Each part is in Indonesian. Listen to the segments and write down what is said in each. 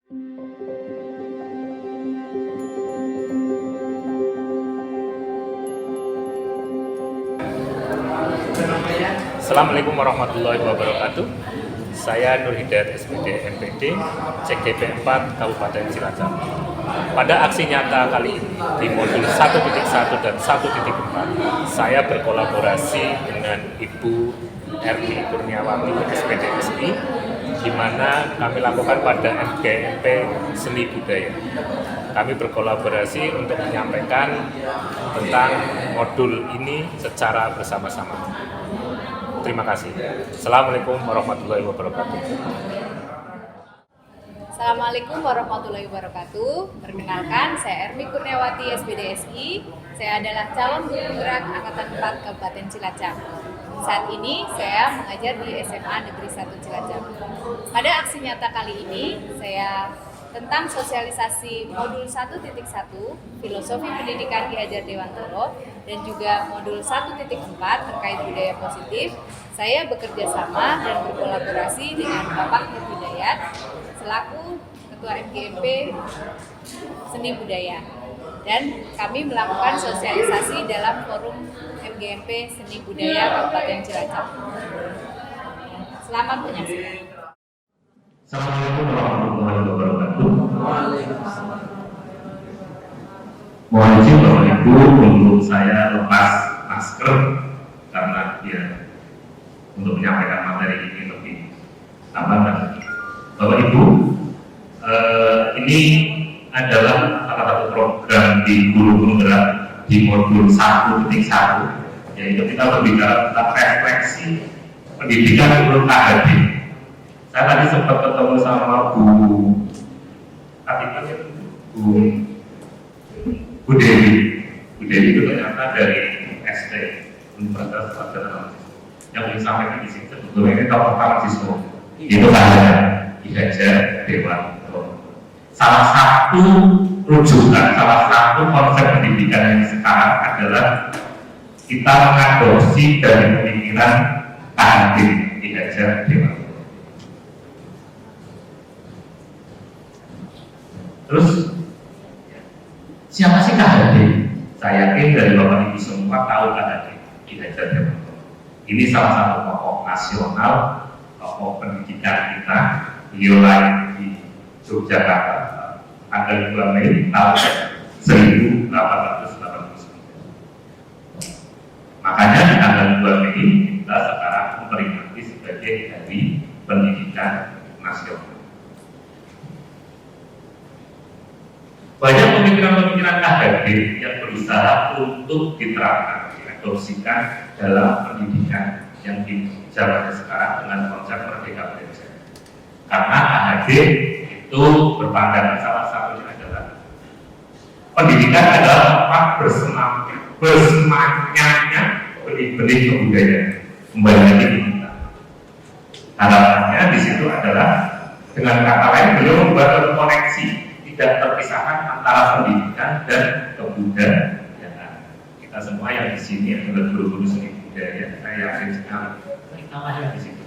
Assalamualaikum warahmatullahi wabarakatuh. Saya Nur Hidayat SPD MPD CGP 4 Kabupaten Cilacap. Pada aksi nyata kali ini di modul 1.1 dan 1.4, saya berkolaborasi dengan Ibu Erni Kurniawati SPD SI, di mana kami lakukan pada MGMP Seni Budaya. Kami berkolaborasi untuk menyampaikan tentang modul ini secara bersama-sama. Terima kasih. Assalamualaikum warahmatullahi wabarakatuh. Assalamualaikum warahmatullahi wabarakatuh. Perkenalkan, saya Erni Kurniawati SPD SI. Saya adalah calon guru penggerak Angkatan 4 Kabupaten Cilacap. Saat ini saya mengajar di SMA Negeri 1 Cilacap. Pada aksi nyata kali ini, saya tentang sosialisasi modul 1.1 Filosofi Pendidikan Ki Hajar Dewantoro dan juga modul 1.4 terkait budaya positif. Saya bekerja sama dan berkolaborasi dengan Bapak Nur Hidayat selaku Ketua MGMP Seni Budaya, dan kami melakukan sosialisasi dalam forum MGMP Seni Budaya Kabupaten Cilacap. Selamat menyaksikan. Assalamualaikum warahmatullahi wabarakatuh. Mohon izin Bapak Ibu untuk saya lepas masker karena untuk menyampaikan materi ini lebih aman lagi. Bapak Ibu, ini adalah salah satu program di guru penggerak di modul 1.1, yaitu kita berbicara tentang refleksi pendidikan menurut KHD. Saya tadi sempat ketemu sama Bu Dewi. Bu Dewi itu ternyata dari ST Universitas Sarjana yang disampaikan di sini sebetulnya ini tahun pertama siswa. Itu ada Ki Hajar Dewantoro. Salah satu rujukan, salah satu konsep pendidikan yang sekarang adalah kita mengadopsi dari pemikiran KHD Ki Hajar Dewantoro. Terus siapa sih KHD? Saya yakin dari Bapak Ibu semua tahu KHD Ki Hajar Dewantoro. Ini salah satu tokoh nasional, tokoh pendidikan kita. Beliau lahir di Yogyakarta tanggal 2 Mei tahun 1889. Makanya di tanggal 2 Mei kita sekarang memperingati sebagai Hari Pendidikan Nasional. Banyak pemikiran-pemikiran KHD yang berusaha untuk diterapkan, diadopsikan dalam pendidikan yang di zaman sekarang dengan konsep Merdeka Belajar. Karena KHD itu berpandangan salah satunya adalah pendidikan adalah tempat bersemangatnya benih-benih kebudayaan kembali lagi kita. Harapannya di situ adalah dengan kata lain beliau membuat koneksi tidak terpisahkan antara pendidikan dan kebudayaan. Kita semua yang di sini adalah guru-guru seni budaya. Saya yakin sekali kita lahir di situ.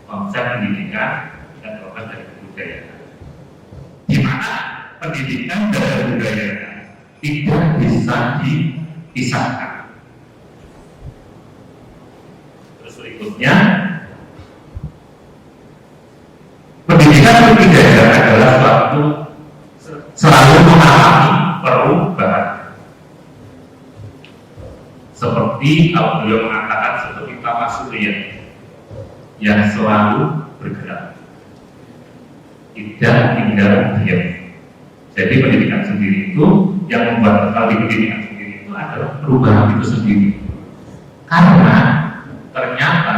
Konsep pendidikan dan konsep dari kebudayaan. Di mana pendidikan dan kebudayaan tidak bisa dipisahkan. Terus berikutnya, pendidikan dan kebudayaan adalah suatu selalu mengalami perubahan. Seperti kalau beliau mengatakan seperti Pak Surya yang selalu bergerak, tidak tinggal diam. Jadi pendidikan sendiri itu yang membuat kali pendidikan sendiri itu adalah perubahan itu sendiri. Karena ternyata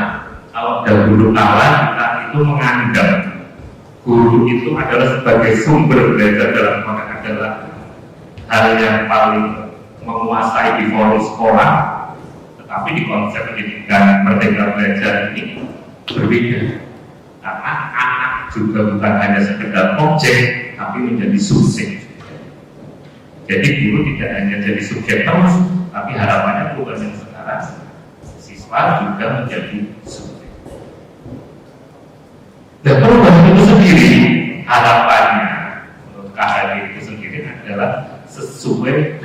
kalau dahulu kala kita itu menganggap guru itu adalah sebagai sumber belajar dalam konteks adalah hal yang paling menguasai di forum sekolah, tetapi di konsep pendidikan Merdeka Belajar ini berbeda. Karena anak juga bukan hanya sekedar objek, tapi menjadi subjek. Jadi guru tidak hanya jadi subjek terus, tapi harapannya perubahan yang sekarang siswa juga menjadi subjek. Dan perubahan itu sendiri harapannya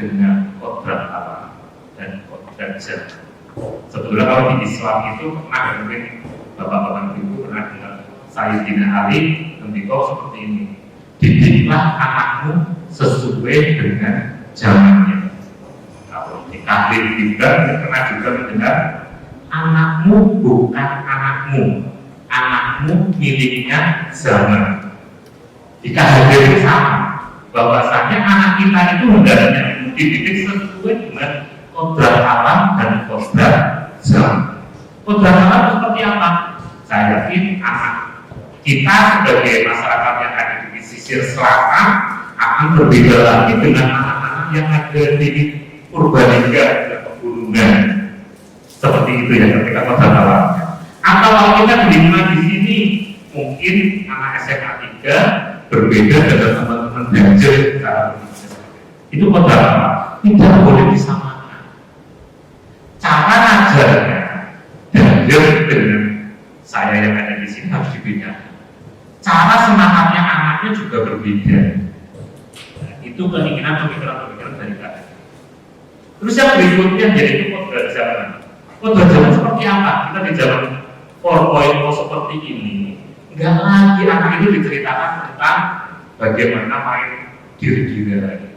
dengan kodrat alam dan kodrat jam. Sebetulnya kalau di Islam itu pernah, mungkin bapak-bapak ibu pernah dengar Sayyidina Ali mendikau seperti ini, didiklah anakmu sesuai dengan zamannya. Kalau di Kadir juga pernah juga mendengar, anakmu bukan anakmu, anakmu miliknya zaman. Di Kadir itu sama, bahwasanya anak kita itu hendaknya dididik sesuai dengan kodrat alam dan kodrat zaman. Kodrat alam seperti apa? Saya yakin anak kita sebagai masyarakat yang ada di pesisir selatan akan berbeda lagi dengan anak-anak yang ada di Purbalingga dan pegunungan. Seperti itu ya ketika kodrat alamnya. Atau kalau kita di lingkungan di sini, mungkin anak SMA 3 berbeda dengan teman-teman belajar itu kodrat alam, tidak boleh disamakan. Cara ajarnya belajar dengan saya yang ada di sini harus dibedakan. Cara semangatnya anaknya juga berbeda. Nah, itu keinginan pemikiran-pemikiran dari kalian. Terus yang berikutnya yaitu kodrat zaman. Kodrat zaman seperti apa? Kita di zaman 4.0 seperti ini, nggak lagi anak itu diceritakan tentang bagaimana main diri-diri lagi.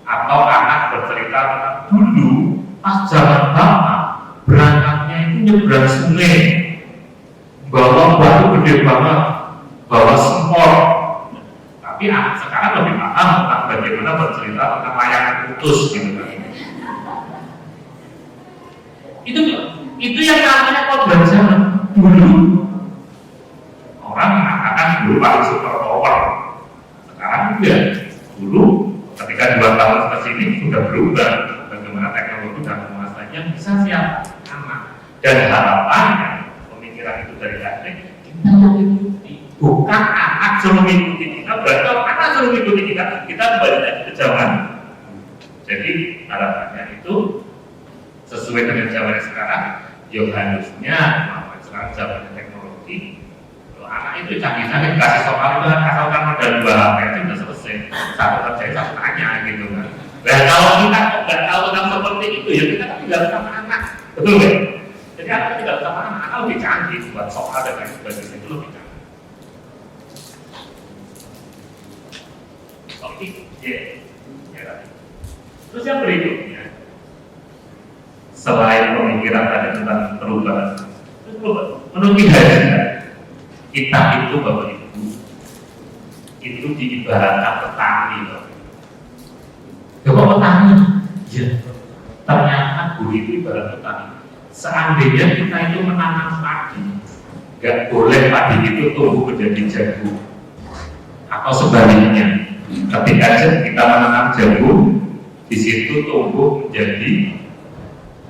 Atau anak bercerita tentang dulu pas zaman bapak berangkatnya itu nyebrang sungai, bawa batu gede banget, bawa sempor. Tapi anak sekarang lebih paham tentang bagaimana bercerita tentang layangan putus gitu kan. Itu yang namanya kodrat zaman. Dulu orang mengatakan dulu paling super power, sekarang enggak. Dulu ketika 2 tahun ke sini sudah berubah, bagaimana teknologi dan penguasanya bisa siapa? Anak. Dan harapannya pemikiran itu dari adik kita mengikuti, bukan anak suruh mengikuti kita. Berarti kalau anak suruh mengikuti kita kembali lagi ke zaman. Jadi harapannya itu sesuai dengan zamannya sekarang. Ya harusnya sekarang zamannya teknologi. Kalau anak itu canggih-canggih dikasih soal itu asalkan modal 2 HP itu sudah selesai. Satu kerja satu tanya gitu kan. Nah kalau kita nggak tahu tentang seperti itu ya kita kan tinggal sama anak, betul kan? Jadi anak tinggal sama anak lebih canggih buat soal dan lain sebagainya itu lebih canggih. Oke, ya. Terus yang berikutnya, selain pemikiran tadi tentang perubahan, menurut kita itu Bapak Ibu itu diibaratkan petani loh. Coba petani, ya. Ternyata guru itu ibarat petani. Seandainya kita itu menanam padi, nggak boleh padi itu tumbuh menjadi jagung, atau sebaliknya. Ketika kita menanam jagung, di situ tumbuh menjadi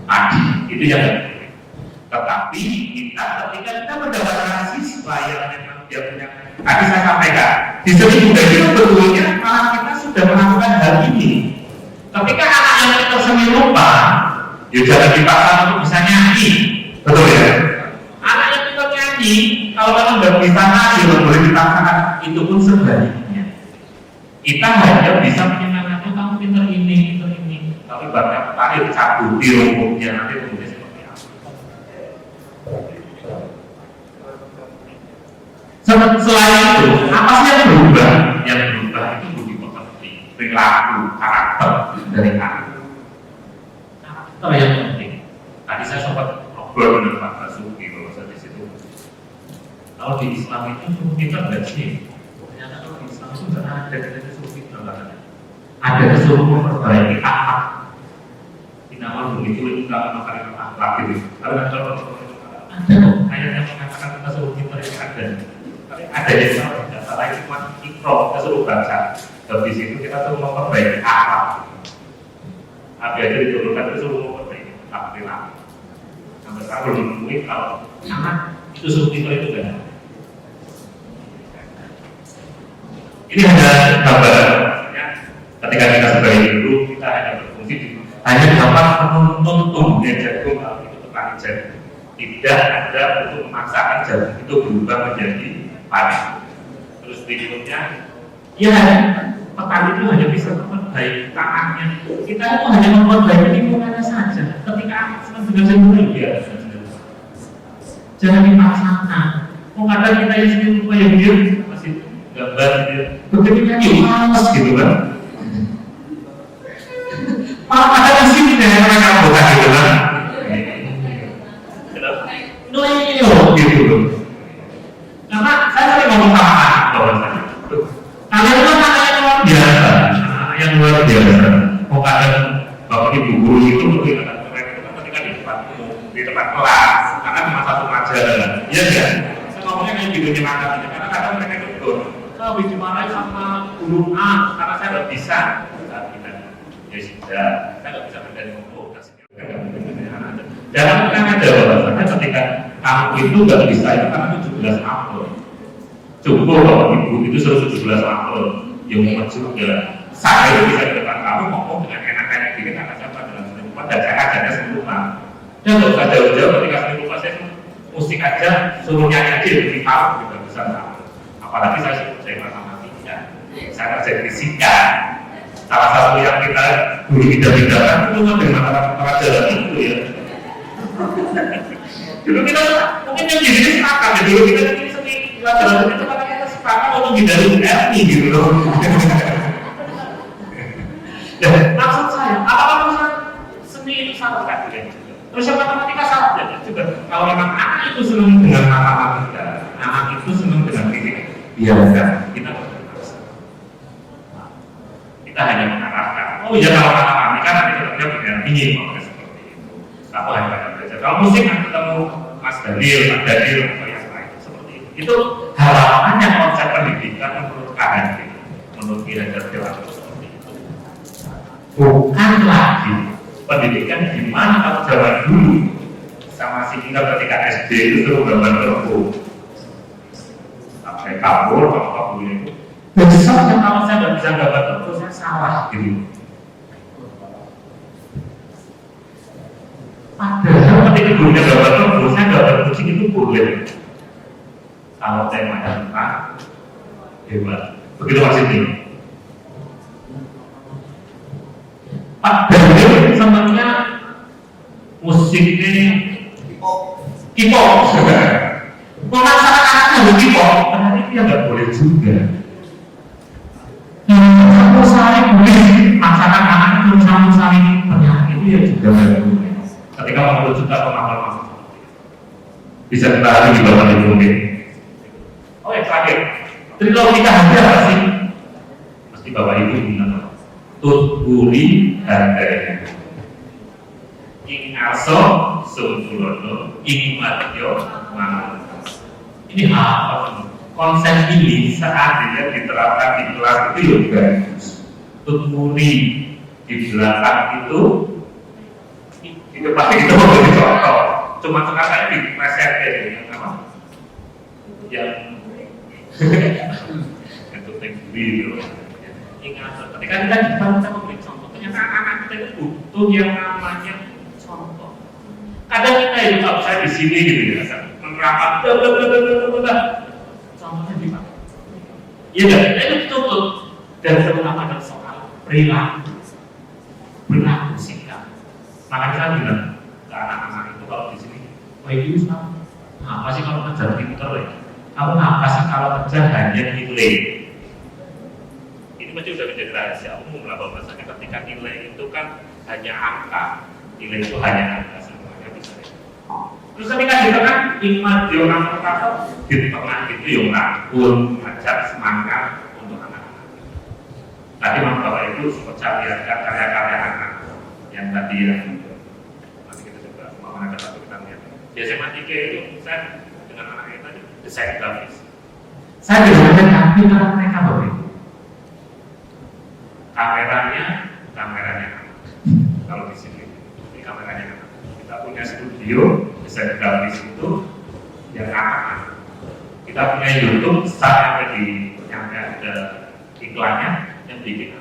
padi, itu yang nggak boleh. Tetapi ketika kita mendapatkan siswa yang memang dia punya, tadi saya sampaikan, di sini juga itu sebetulnya malah kita sudah melakukan hal ini. Ketika anak yang kita seni lupa, ya jangan dipaksa untuk bisa nyanyi, betul ya? Anak yang kita nyanyi, kalau memang nggak bisa nyanyi, boleh dipaksakan, itu pun sebaliknya. Kita hanya bisa menyemangati kamu pinter ini, tapi banyak petani dicabuti rumputnya nanti rumputnya seperti apa? Selain itu, apa sih yang berubah? Yang berubah itu budi pekerti, perilaku, karakter dari anak. Karakter yang penting. Tadi saya sempat ngobrol dengan Pak Basuki kalau saya di situ. Kalau di Islam itu suruh kita nggak sih? Ternyata kalau di Islam itu nggak ada suruh kita nggak ada. Ada disuruh memperbaiki akhlak. Nama begitu itu nggak makanan akhlak gitu. Ada ayat yang mengatakan kita suruh kita itu ada. Tapi ada yang salah, tidak salah itu cuma ikro, kita suruh baca. Dan di situ kita suruh memperbaiki akhlak. Tapi aja diturunkan itu suruh memperbaiki akhlak. Sampai sekarang belum menemui kalau anak itu suruh kita itu kan. Ini hanya gambaran. Ketika kita sebagai guru, kita hanya berfungsi hanya dapat menuntun tumbuhnya jagung kalau itu petani jagung. Tidak ada untuk memaksakan jagung itu berubah menjadi padi. Terus berikutnya, ya petani itu hanya bisa memperbaiki tanahnya. Kita itu hanya memperbaiki lingkungannya saja. Ketika anak senang dengan sendiri biasa. Jangan dipaksakan. Kadang kita yang sendiri lupa yang dia masih gambar dia. Begitu nyanyi males gitu kan. Malah ada di sini deh mereka bukan gitu kan. Noyo gitu. Karena saya sering ngomong sama anak bahwasanya kalian itu anak yang luar biasa, anak yang luar biasa. Mau kadang bapak ibu guru itu mungkin akan mereka itu kan ketika di tempat kelas, karena cuma satu pelajaran, iya kan? Saya ngomongnya kayak gitu nyemangat aja, karena kadang mereka itu betul. Saya habis dimarahin sama guru A karena saya nggak bisa. Ya sudah, saya nggak bisa menjadi ngomong. Jangan pernah ada bahwasanya ketika kamu itu nggak bisa itu karena 17 April. Cukup kalau ibu itu suruh 17 April yang mau juga. Saya itu bisa di depan kamu ngomong dengan enak-enak gini karena saya pelajaran seni rupa dan saya ajarnya seni rupa. Dan nggak usah jauh-jauh ketika seni rupa saya musik aja suruh nyanyi aja lebih tahu juga bisa tahu. Apalagi saya suruh saya matematika, saya kerja fisika. Salah satu yang kita guru bidang-bidangkan itu dengan mata pelajaran itu ya. Dulu kita mungkin yang jadi sepakat ya, dulu kita ini seni pelajaran itu karena kita sepakat untuk hindari RI gitu loh. Ya, maksud saya, apakah urusan seni itu salah kan? Terus yang matematika salah ya juga. Kalau memang anak itu senang dengan matematika, anak itu senang dengan fisika, biarkan kita berpaksa. Kita hanya mengarahkan. Oh iya kalau matematika nanti tetapnya berdampingi kalau seperti itu. Aku hanya belajar. Kalau musik kan ketemu Mas Daniel, Mas Daniel atau yang lain seperti itu. Itu harapannya konsep pendidikan menurut KHD, menurut Ki-Hajar Dewantara seperti itu. Bukan lagi pendidikan di mana kalau zaman dulu sama si kita ketika SD itu suruh gambar terus sampai kabur kalau kabur itu. Besoknya kalau saya nggak bisa gambar terus saya salah gitu. Padahal ketika gurunya gambar terus saya gambar kucing itu boleh. Kalau temanya tentang hebat, begitu maksudnya. Pak Daniel sebenarnya musiknya K-pop. Masyarakat harus K-pop, karena dia nggak boleh juga. Satu saling boleh masyarakat anak itu saling penyakit itu ya juga nggak boleh. Ketika menunjukkan pemahaman bisa kita lagi di bawah itu mungkin. Oh yang terakhir, trilogi KHD apa sih? Mesti bapak ibu bilang. Tutbuli harganya ing aso sungkulono ing madyo mangan. Ini apa? Konsep ini seandainya diterapkan di kelas itu ya bagus. Tutbuli di belakang itu di depan itu menjadi contoh. Cuma sekarang di presenter yang apa? Yang itu video. Ingat, ketika kita di depan kita memberi contoh, ternyata anak kita itu butuh yang namanya contoh. Kadang kita itu kalau saya di sini gitu ya, menerapkan contohnya di mana? Iya kan? Itu tutup dan terutama adalah soal perilaku sikap. Makanya saya bilang ke anak-anak itu kalau di sini, baik itu sama. Apa sih kalau kerja pinter ya? Kamu apa sih kalau kerja hanya nilai? Ini masih sudah menjadi rahasia umum lah bahwasanya ketika nilai itu kan hanya angka, nilai itu hanya angka semuanya bisa. Terus ketika di tengah iman di orang terkata di tengah itu yang rangkul, ngajak semangat untuk anak-anak. Tadi memang bapak ibu sempat saya lihatkan karya-karya anak yang tadi yang nanti kita coba mau ada satu kita lihat. Di SMA 3 itu saya dengan anak itu tadi desain grafis. Saya belajar tapi karena mereka bapak kameranya kalau di sini ini kameranya kita punya studio desain grafis itu yang anak-anak kita punya YouTube sampai yang ada iklannya yang bikin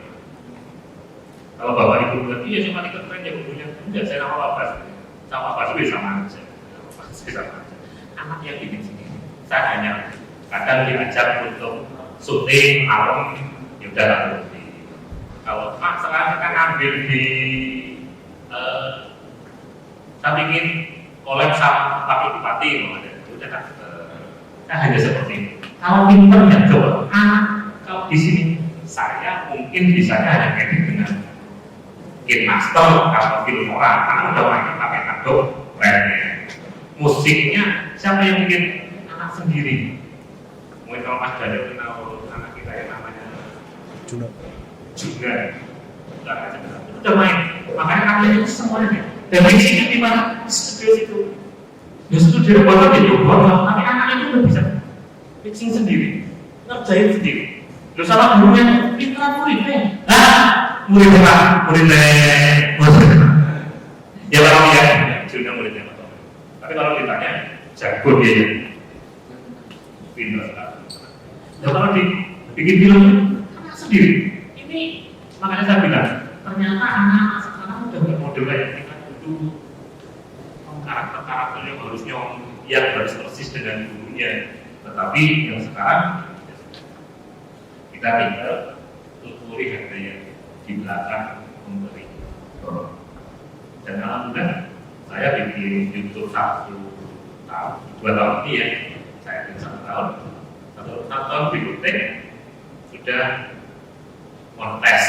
kalau bapak ibu bilang iya cuma ikut tren yang punya enggak saya nama bapak sama bapak sama aja anak yang bikin sini saya hanya kadang diajak untuk syuting malam yaudah lalu Kalau sekarang kita ngambil di saya ingin collab sama wakil bupati, udah kan hanya seperti itu. Kalau pinternya coba, kalau di sini saya mungkin bisanya hanya edit dengan KineMaster atau Filmora, karena udah main pakai Adobe Premiere. Musiknya siapa yang bikin? Anak sendiri. Mungkin kalau Mas Daniel kenal anak kita yang namanya Juna, udah main. Makanya kami itu semuanya. Dan mixingnya di mana? Di studio itu. Di studio buat itu, tapi anak itu udah bisa mixing sendiri, ngerjain sendiri. Lu sama gurunya, pintar muridnya. Muridnya. Ya kalau ya, sudah muridnya. Tapi kalau ditanya, jago dia ya. Pintar sekali. Ya kalau bikin film sendiri, ini makanya saya bilang, ternyata anak sekarang udah bermodel kayak kita dulu. Karakter-karakter yang harusnya yang harus persis dengan gurunya. Tetapi yang sekarang kita tinggal tuturi harga yang di belakang memberi. Dan alhamdulillah saya bikin YouTube 1 tahun, 2 tahun ini ya, saya bikin 1 tahun. 1 tahun berikutnya sudah montes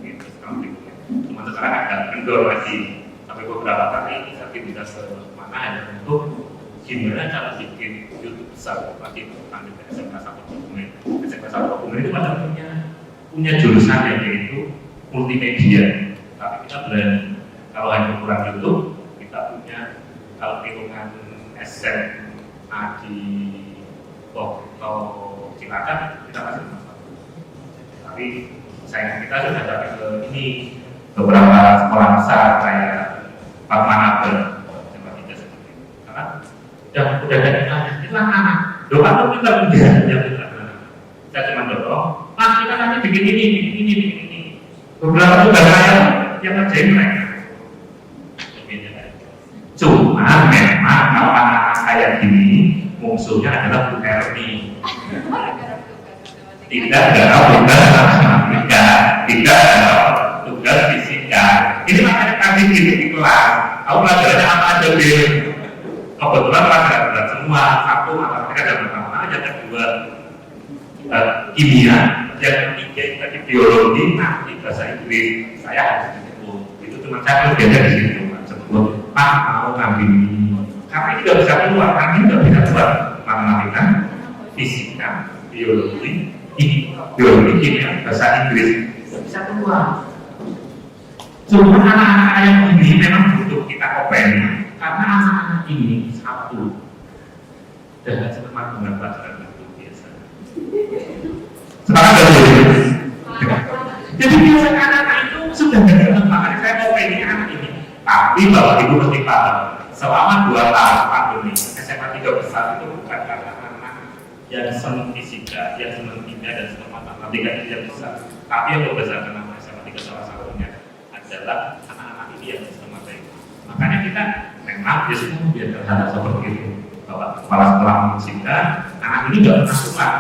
gitu tahun berikutnya. Cuma sekarang agak kendor lagi. Sampai beberapa kali saya tidak semana hanya untuk gimana cara bikin YouTube besar lagi tentang SMK 1 Kebumen. SMK 1 Kebumen itu pada punya jurusan yang yaitu multimedia. Tapi kita berani kalau hanya ukuran YouTube, kita punya kalau hitungan SMA di Pokto Cilacap kita masih masalah. Tapi sayang kita sudah dapat ke ini beberapa sekolah besar kayak Fatmanaber, karena udah ada itu anak-anak. Doa tuh kita punya saya cuma dorong, kita nanti bikin ini. Beberapa juga saya yang ngerjain mereka. Cuma memang kalau anak-anak kayak gini musuhnya adalah Bu Erni. Tidak ada tugas matematika, tidak ada tugas fisika. Ini makanya kami di kelas. Aku pelajarannya apa aja, Bil? Kebetulan pelajaran berat semua. Satu matematika dan pertama, yang kedua kimia, yang ketiga tadi biologi, nanti bahasa Inggris. Saya harus itu cuma saya beda di situ. Sebut Pak mau ngambil ini. Karena ini nggak bisa keluar, kami nggak bisa keluar matematika, fisika, biologi, kimia, bahasa Inggris bisa keluar. Cuma anak-anak yang ini memang butuh kita open karena anak-anak ini satu dan sempat dengan pelajaran itu biasa. Sekarang jadi biasa anak-anak itu sudah tidak makanya saya mau ini anak ini. Tapi Bapak Ibu mesti paham selama 2 tahun pandemi SMA 3 besar itu bukan karena anak yang senang fisika, yang senang kimia dan senang matematika yang besar, tapi yang membesarkan nama SMA 3 salah satunya adalah anak-anak ini yang bisa matematika. Makanya kita memang biasanya biar terhadap seperti itu bahwa kepala sekolah fisika anak ini nggak pernah pulang.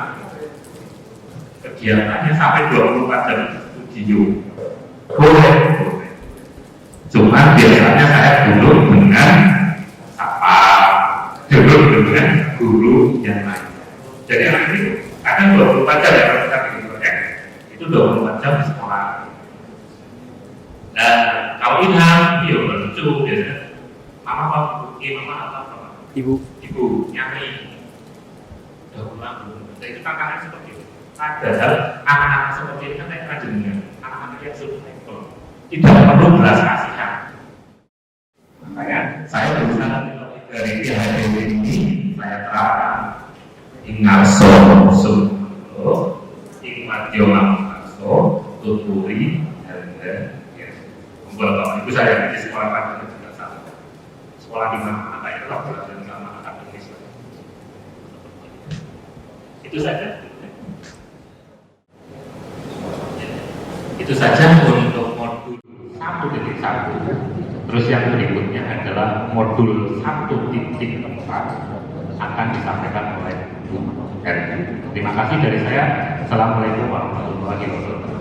Kegiatannya sampai 24 jam studio. Boleh. Cuma biasanya saya duduk dengan duduk dengan guru yang lain. Jadi anak ini kadang 24 jam ya kalau kita bikin proyek itu 24 jam di sekolah. Dan kalau Ilham, dia lucu biasanya mama apa? Ibu nyanyi. Udah pulang belum? Jadi itu tantangan seperti itu. Padahal anak-anak seperti ini kan kayak kajian anak-anak yang survival tidak perlu belas kasihan. Makanya saya berusaha dari PHDW ini saya terapkan ingalso ingmatio lamunaso tuturi dan ibu saya di sekolah pagi juga sama. Sekolah di mana kayak itu belajar sama akademis. Itu saja. Itu saja untuk modul 1.1. Terus yang berikutnya adalah modul 1.4 akan disampaikan oleh Bu Erni. Terima kasih dari saya. Assalamualaikum warahmatullahi wabarakatuh.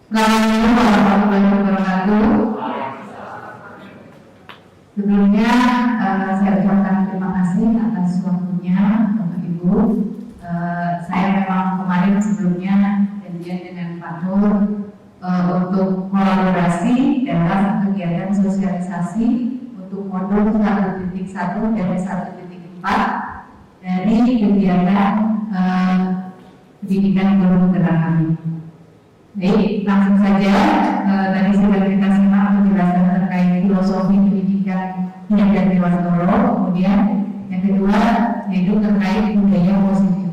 Assalamualaikum warahmatullahi wabarakatuh. Sebelumnya saya ucapkan terima kasih atas waktunya Bapak Ibu. Saya memang kemarin sebelumnya janjian dengan Pak Nur untuk kolaborasi dalam kegiatan sosialisasi untuk modul 1.1 dan 1.4 dari kegiatan pendidikan guru gerak kami. Baik, langsung saja tadi sudah kita simak penjelasan terkait filosofi pendidikan dan Dewasoro. Kemudian yang kedua yaitu terkait budaya positif.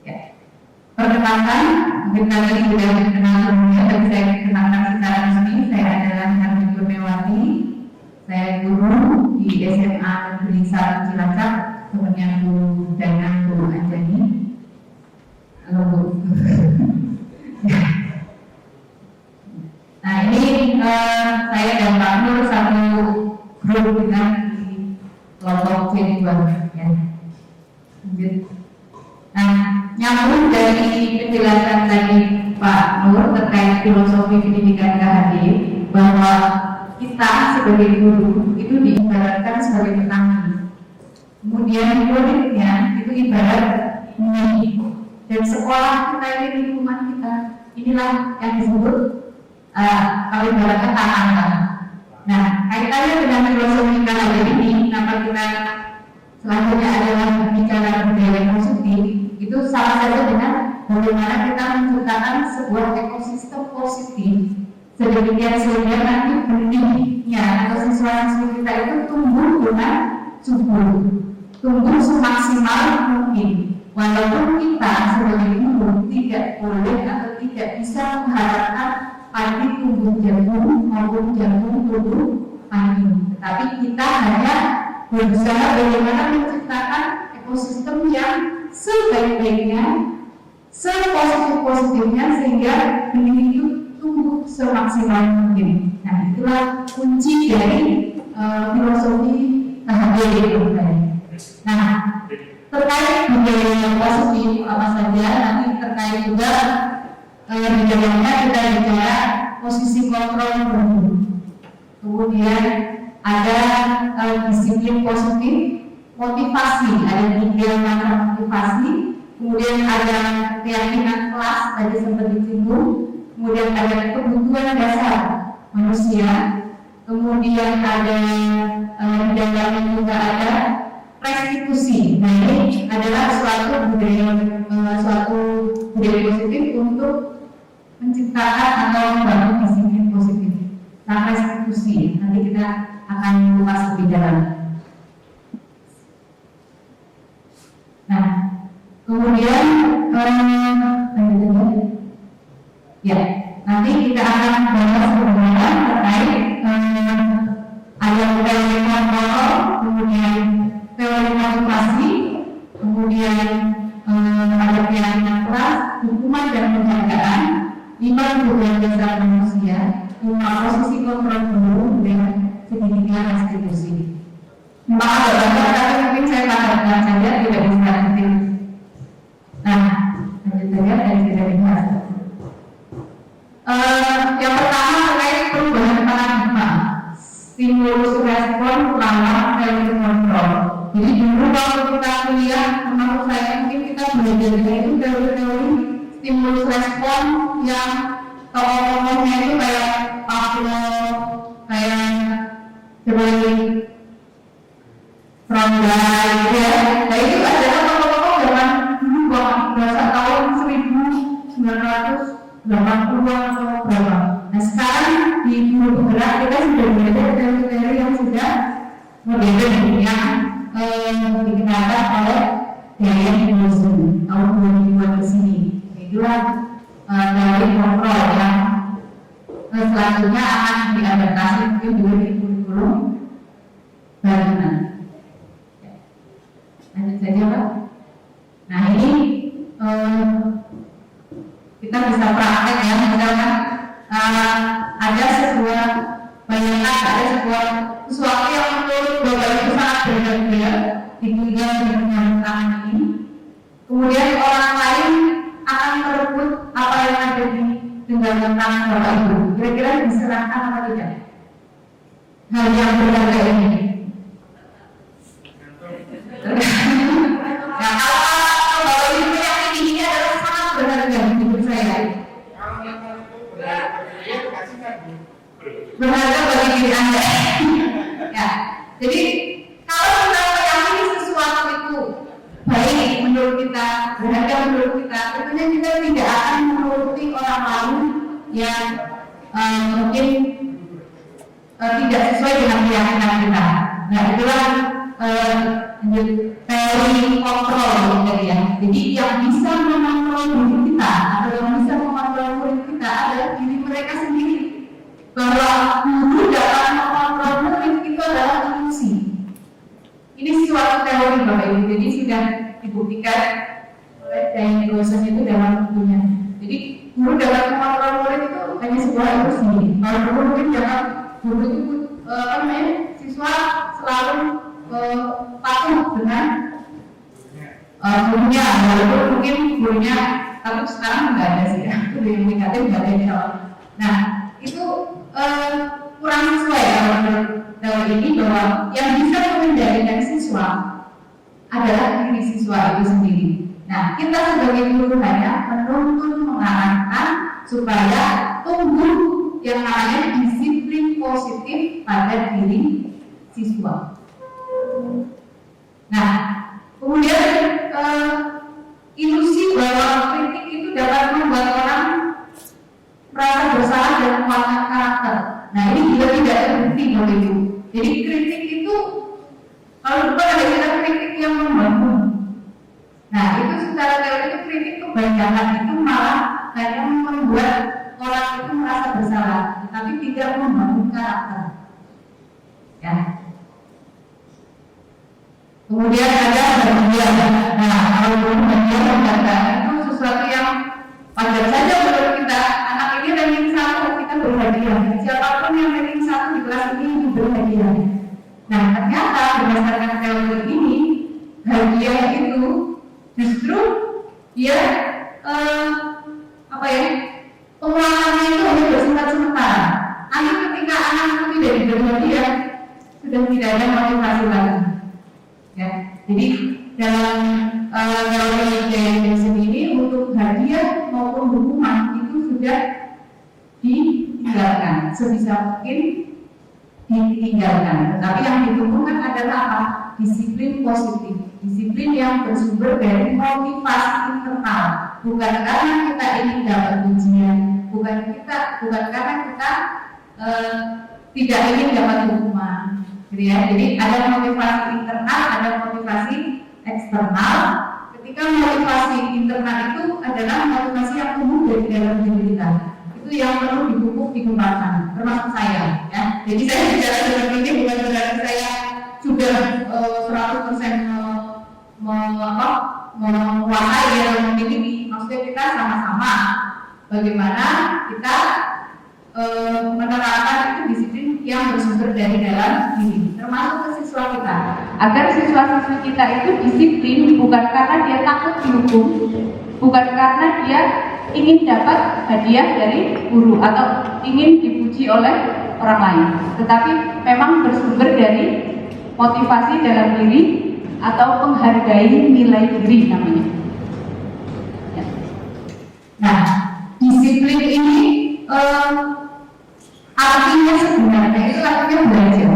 Ya. Perkenalkan, mungkin kalian sudah kenal sebelumnya, tapi saya kenalkan secara resmi. Saya adalah Hermi Kurniawati. Saya guru di SMA Negeri 1 Cilacap, temannya Bu Dana, Bu Anjani. Halo Bu. Nah ini saya dan Pak Nur satu grup dengan di kelompok C2 ya. Nah nyambung dari penjelasan tadi Pak Nur terkait filosofi pendidikan KHD, bahwa kita sebagai guru itu diibaratkan sebagai petani, kemudian muridnya itu ibarat ini. Dan sekolah kita ini, lingkungan kita, inilah yang disebut kalau ibaratnya tanah. Nah, kaitannya dengan filosofi KHD ini, kenapa kita selanjutnya adalah bicara budaya positif, itu salah satu dengan bagaimana kita menciptakan sebuah ekosistem positif sedemikian sehingga nanti benihnya atau siswa-siswi kita itu tumbuh dengan subur, tumbuh semaksimal mungkin. Walaupun kita sebagai guru tidak boleh atau tidak bisa mengharapkan padi tumbuh jagung maupun jagung tumbuh padi, tetapi kita hanya berusaha bagaimana menciptakan ekosistem yang sebaik-baiknya, sepositif-positifnya sehingga benih itu tumbuh semaksimal mungkin. Nah itulah kunci dari filosofi KHD itu. Nah terkait budaya yang positif apa saja, nanti terkait juga di dalamnya kita bicara posisi kontrol guru, kemudian ada disiplin positif, motivasi, ada 3 macam motivasi, kemudian ada keyakinan kelas tadi sempat disinggung, kemudian ada kebutuhan dasar manusia, kemudian ada di dalamnya juga ada restitusi. Nah ini adalah suatu budaya positif untuk menciptakan atau membangun disiplin positif. Nah restitusi nanti kita akan kupas lebih dalam. Nah kemudian ya nanti kita akan bahas beberapa terkait ayat teori kontrol, kemudian teori motivasi, kemudian ada keyakinan kelas, hukuman dan penghargaan, 5 kebutuhan dasar manusia, 5 posisi kontrol guru dan sedikitnya restitusi. Maaf banyak, tapi mungkin saya katakan saja tidak bisa nanti. Nah, lanjut saja dari kita dibahas. Yang pertama terkait perubahan paradigma, stimulus respon lawan teori kontrol. Jadi dulu waktu kita kuliah, menurut saya mungkin kita belajar itu teori-teori stimulus respon yang tokoh-tokohnya itu kayak Pavlov, kayak sebagai Frondai, ya. Nah itu adalah tokoh-tokoh zaman dulu bahasa tahun 1980-an atau berapa. Nah sekarang di guru penggerak kita sudah belajar teori-teori yang sudah modern yang dikenalkan oleh Diane Wilson tahun 2002 ke sini. Itulah teori kontrol yang selanjutnya akan diadaptasi mungkin juga di kurikulum barunan. Lanjut saja Pak. Nah ini kita bisa praktek ya, misalkan ada sebuah bayangan dia ditinggal dengan tangan ini, kemudian orang lain akan merebut apa yang ada di genggaman tangan Bapak Ibu. Kira-kira diserahkan apa tidak? Hal yang berharga ini. Nah, kalau Bapak Ibu meyakini ini adalah sangat berharga menurut saya. Berharga bagi diri Anda. Ya, jadi kalau kita meyakini sesuatu itu baik menurut kita, berharga menurut kita, tentunya kita tidak akan menuruti orang lain yang mungkin tidak sesuai dengan keyakinan kita. Nah, itulah teori kontrol ya. Jadi yang bisa mengontrol diri kita atau yang bisa mengontrol murid kita adalah diri mereka sendiri. Bahwa guru dapat mengontrol murid itu adalah ilusi. Ini suatu teori Bapak Ibu, jadi sudah dibuktikan oleh Diane Gosens itu dalam bukunya. Jadi guru dapat mengontrol murid itu hanya sebuah ilusi. Kalau guru mungkin dapat guru itu siswa selalu patuh dengan gurunya, walaupun mungkin gurunya, tapi sekarang nggak ada sih ya, itu yang negatif nggak ada insya Allah. Nah itu kurang sesuai kalau menurut teori ini, bahwa yang bisa mengendalikan siswa adalah diri siswa itu sendiri. Nah, kita sebagai guru hanya menuntun, mengarahkan supaya tumbuh yang namanya disiplin positif pada diri siswa. Nah, kemudian ilusi bahwa kritik itu dapat membuat orang merasa bersalah dan menguatkan karakter. Nah, ini juga tidak terbukti Bapak Ibu. Jadi kritik itu, kalau bukan ada istilah kritik yang membangun. Nah, itu secara teori itu kritik kebanyakan itu malah hanya membuat orang itu merasa bersalah, tetapi tidak membangun karakter. Ya. Kemudian ada bagian. Nah, kalau bagian membaca itu sesuatu yang wajar saja menurut kita. Anak ini ranking 1, kita berhadiah. Siapapun yang ranking 1 di kelas ini berhadiah. Nah, ternyata berdasarkan teori ini, hadiah itu justru dia pengulangannya itu hanya bersifat sementara. Nanti ketika anak itu tidak diberi hadiah, sudah tidak ada motivasi lagi. Ya, jadi dalam teori Gosens ini untuk hadiah maupun hukuman itu sudah ditinggalkan, sebisa mungkin ditinggalkan. Tetapi yang ditumbuhkan adalah apa? Disiplin positif, disiplin yang bersumber dari motivasi internal, bukan karena kita ingin dapat ujian, bukan karena kita tidak ingin dapat hukuman. Gitu ya. Jadi ada motivasi internal, ada motivasi eksternal. Ketika motivasi internal itu adalah motivasi yang tumbuh dari dalam diri kita, itu yang perlu dipupuk, dikembangkan, termasuk saya. Ya. Jadi saya bicara seperti ini bukan berarti saya sudah 100% menguasai dan memiliki. Maksudnya kita sama-sama bagaimana kita menerapkan itu disiplin yang bersumber dari dalam diri, termasuk ke siswa kita, agar siswa-siswi kita itu disiplin bukan karena dia takut dihukum, bukan karena dia ingin dapat hadiah dari guru atau ingin dipuji oleh orang lain, tetapi memang bersumber dari motivasi dalam diri atau menghargai nilai diri namanya. Ya. Nah, disiplin ini artinya sebenarnya itu artinya belajar.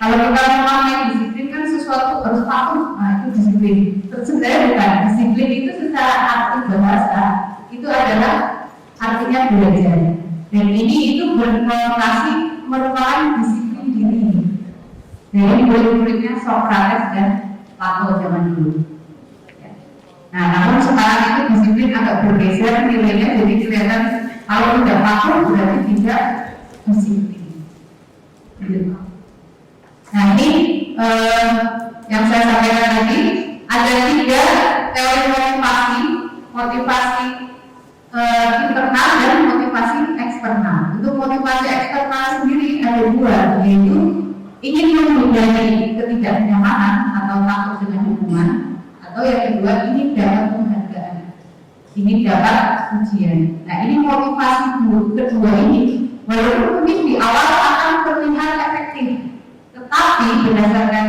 Kalau kita memahami disiplin kan sesuatu harus patuh, nah itu disiplin. Sebenarnya bukan, disiplin itu secara arti bahasa itu adalah artinya belajar. Dan ini itu berkonotasi merupakan disiplin diri. Dari murid-muridnya Socrates dan Plato zaman dulu. Nah, namun sekarang itu disiplin agak bergeser nilainya, jadi kelihatan kalau tidak patuh berarti tidak disiplin. Nah, ini yang saya sampaikan tadi, ada 3 teori motivasi internal dan motivasi eksternal. Untuk motivasi eksternal sendiri ada 2, yaitu ingin menghindari ketidaknyamanan atau takut dengan hukuman, atau yang kedua ingin dapat penghargaan, ingin dapat ujian. Nah, ini motivasi kedua ini walaupun mungkin di awal akan terlihat efektif, tetapi berdasarkan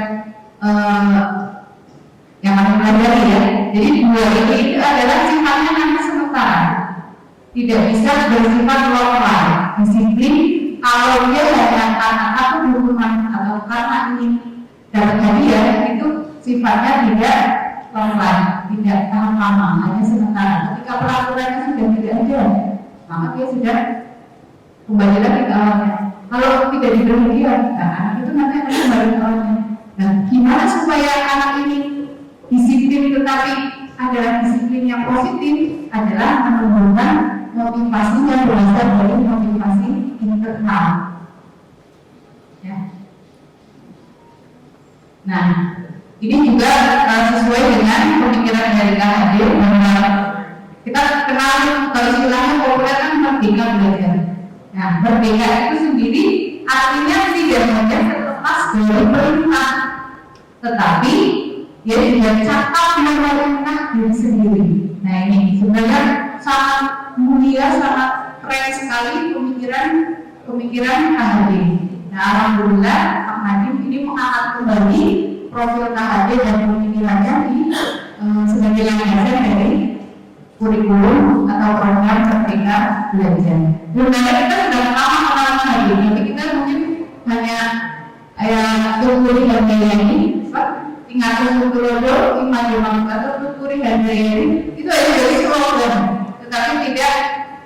yang kami pelajari ya, jadi dua ini itu adalah sifatnya hanya sementara, tidak bisa bersifat lokal. Disiplin kalau dia hanya karena aku hukuman atau karena ini dapat hadiah, itu sifatnya tidak lokal, tidak tahan lama, hanya sementara. Ketika peraturannya sudah tidak ada, maka dia sudah kembali lagi ke awalnya. Kalau tidak diberi hadiah, nah anak itu nanti akan kembali ke awalnya. Nah, gimana supaya anak ini disiplin tetapi adalah disiplin yang positif adalah menumbuhkan motivasi yang berasal dari motivasi internal. Ya. Nah, ini juga sesuai dengan pemikiran dari KHD bahwa kita kenal istilahnya populer kan merdeka belajar. Nah, merdeka itu sendiri artinya tidak hanya terlepas dari perintah, tetapi dia juga cakap memerintah diri sendiri. Nah, ini sebenarnya sangat mulia, sangat keren sekali pemikiran KHD. Nah, alhamdulillah Pak Nadiem ini mengangkat kembali profil KHD dan pemikirannya di sebagai landasan dari kurikulum atau program Merdeka Belajar. Sebenarnya kita sudah lama mengenal KHD, tapi kita mungkin hanya tuturi harganya ini, tinggal tuturo imajinasi atau tuturi harganya itu aja dari slogan, tetapi tidak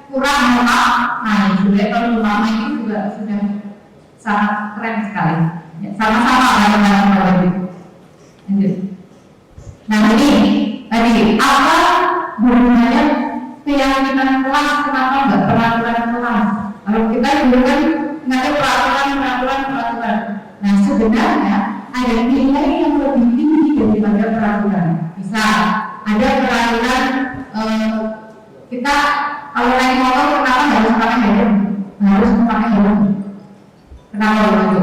kurang memaknai. Sebenarnya kalau memaknai ini juga sudah sangat keren sekali. Ya, sama-sama dengan lanjut. Nah, ini tadi apa hubungannya keyakinan kelas? Kenapa nggak peraturan kelas? Kalau kita dulu kan nggak ada peraturan. Nah, sebenarnya ada nilai yang lebih tinggi daripada peraturan. Misal ada peraturan kita kalau naik motor kenapa harus pakai helm? Harus memakai helm. Kenapa begitu?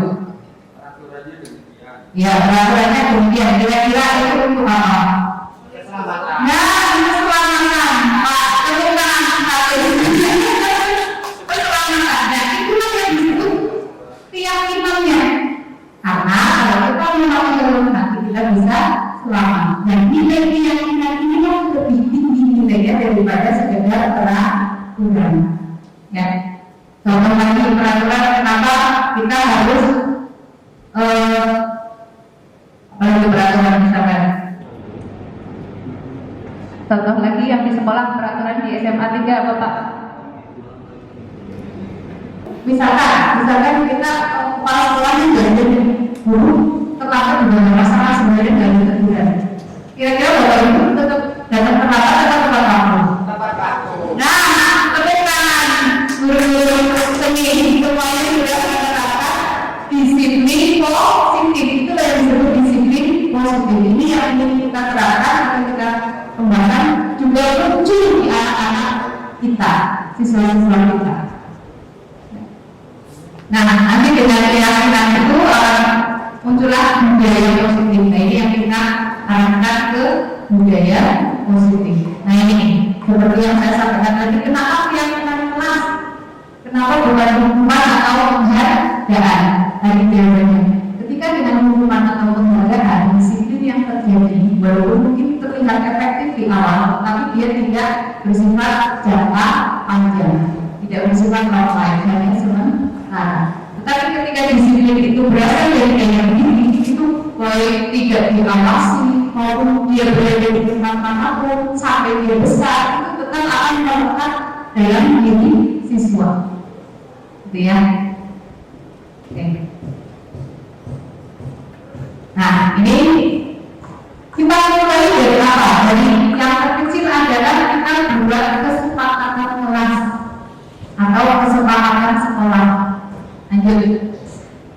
Peraturannya demikian. Ya, peraturannya demikian. Kira-kira itu untuk apa? Keselamatan. Nah, itu keselamatan. Pak, keselamatan. Keselamatan. Nah, itulah yang disebut keyakinannya. Karena kalau kita memakai helm nanti kita bisa selamat. Dan nilai keyakinan ini yang lebih tinggi nilainya daripada sekedar peraturan. Ya. Contoh lagi peraturan kenapa kita harus apalagi peraturan misalkan. Contoh lagi yang di sekolah peraturan di SMA 3 apa Pak? Misalkan kita kepala sekolahnya jadi guru terlambat juga ada masalah sebenarnya dari teguran. Kira-kira Bapak Ibu tetap datang terlambat atau tepat waktu? Tepat waktu. Nah, temukan guru-guru seni semuanya sudah menerapkan disiplin positif. Itu yang disebut disiplin positif. Ini yang ingin kita terapkan atau kita kembangkan juga muncul di anak-anak kita, siswa-siswa kita. Nah, nanti dengan keyakinan itu muncullah budaya positif. Nah, ini yang kita arahkan ke budaya positif. Nah, ini seperti yang saya sampaikan tadi, kenapa keyakinan kelas? Kenapa bukan hukuman atau penghargaan? Tadi jawabannya. Ketika dengan hukuman atau penghargaan, disiplin yang terjadi, walaupun mungkin terlihat efektif di awal, tapi dia tidak bersifat jangka panjang, tidak bersifat lama, hanya sementara. Tetapi ketika disiplin itu berasal dari daya diri, itu baik tidak diawasi maupun dia berada di tempat manapun sampai dia besar, itu tetap akan melekat dalam diri siswa. Gitu ya. Oke. Nah, ini kita mulai dari apa? Dari yang terkecil adalah kita buat kesepakatan kelas atau kesepakatan sekolah. Lanjut.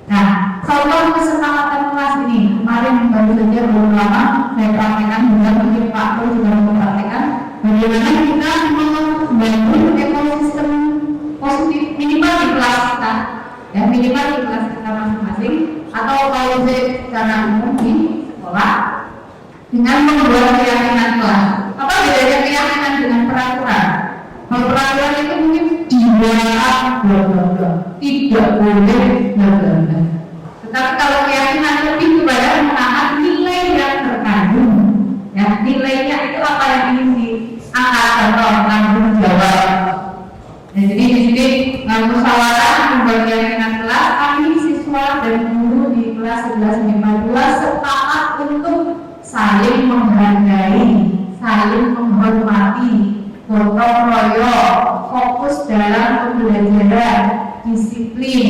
Nah, contoh kesepakatan kelas ini kemarin baru saja belum lama saya praktekkan, mungkin Pak Pro juga mempraktekkan bagaimana kita membangun ekosistem positif minimal di kelas kita, ya minimal di kelas kita masing-masing atau kalau secara umum di sekolah dengan membuat keyakinan kelas. Apa bedanya keyakinan dengan peraturan? Kalau peraturan itu mungkin dilarang tidak boleh bla. Tetapi kalau keyakinan lebih kepada menahan nilai yang terkandung, ya nilainya itu apa yang ingin diangkat atau tanggung jawab. Nah, jadi di sini musyawarah membuat keyakinan kelas, kami siswa dan guru di kelas 11 sampai 14 sepakat untuk saling menghargai, saling menghormati, gotong royong, fokus dalam pembelajaran, disiplin,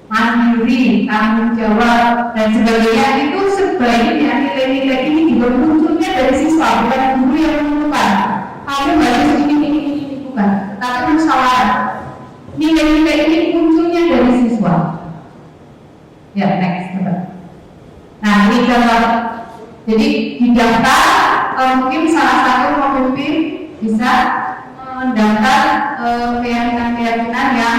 mandiri, tanggung jawab dan sebagainya. Itu sebaiknya nilai-nilai ini juga munculnya dari siswa, bukan guru yang menentukan kamu harus ini bukan, tapi musyawarah. Nilai-nilai ini munculnya dari siswa. Ya, next. Nah, ini contoh. Jadi di daftar mungkin salah satu pemimpin bisa mendaftar keyakinan-keyakinan yang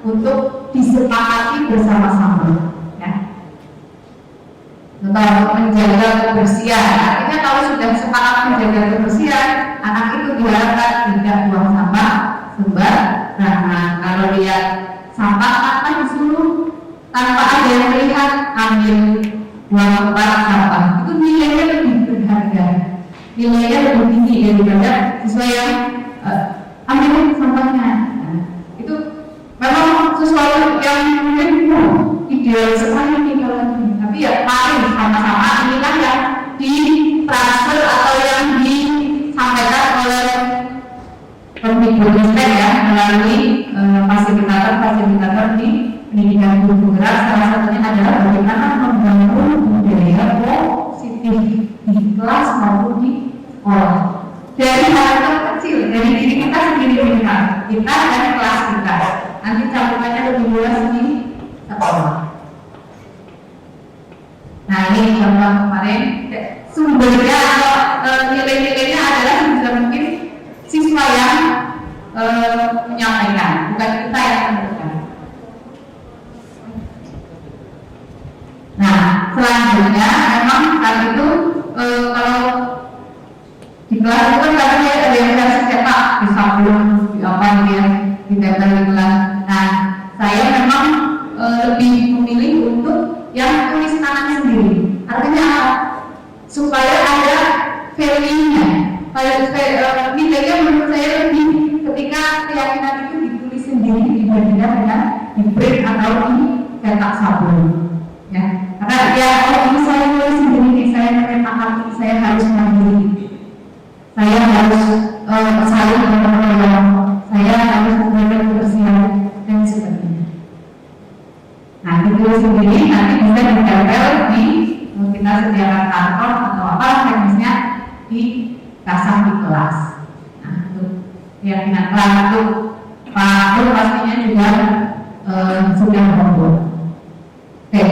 untuk disepakati bersama-sama, ya. Untuk menjaga kebersihan. Artinya kalau sudah sepakat menjaga kebersihan, anak itu diharapkan tidak buang sampah sembarangan. Kalau lihat sampah apa disuruh tanpa ada yang melihat ambil buang tempat sampah. Itu nilainya lebih berharga, nilainya lebih tinggi daripada sesuai yang ambil sampahnya. Nah, itu memang sesuatu yang mungkin ideal sekali nih kalau ini. Tapi ya mari sama-sama inilah yang ditransfer atau yang disampaikan oleh Kemdikbudristek ya melalui fasilitator di pendidikan guru penggerak. Salah satunya adalah bagaimana membangun budaya positif di kelas maupun di sekolah. Dari hal kecil, dari diri kita sendiri kita dan kelas kita. Nanti campurannya lebih luas di sekolah. Nah, ini contoh kemarin sumbernya atau nilai-nilainya adalah bisa mungkin siswa yang menyampaikan, bukan kita yang menentukan. Nah, selanjutnya memang saat itu kalau di kelas itu kan kadang ada yang harus cetak di sablon, di apa gitu ya, di tempel di kelas. Nah, saya memang lebih memilih untuk yang tulis tangan sendiri. Artinya apa? Supaya ada value-nya. Nilainya menurut saya lebih ketika keyakinan itu ditulis sendiri dibandingkan dengan di print atau di cetak sablon. Ya, karena ya kalau ini saya tulis sendiri, saya memetakan, saya harus mandiri, saya harus saling bertolong, saya harus menjaga kebersihan dan sebagainya. Nah, ditulis sendiri nanti bisa ditempel di kita sediakan kantor atau apa teknisnya dipasang di kelas. Nah, untuk keyakinan kelas itu Pak Nur pastinya juga sudah membuat. Oke.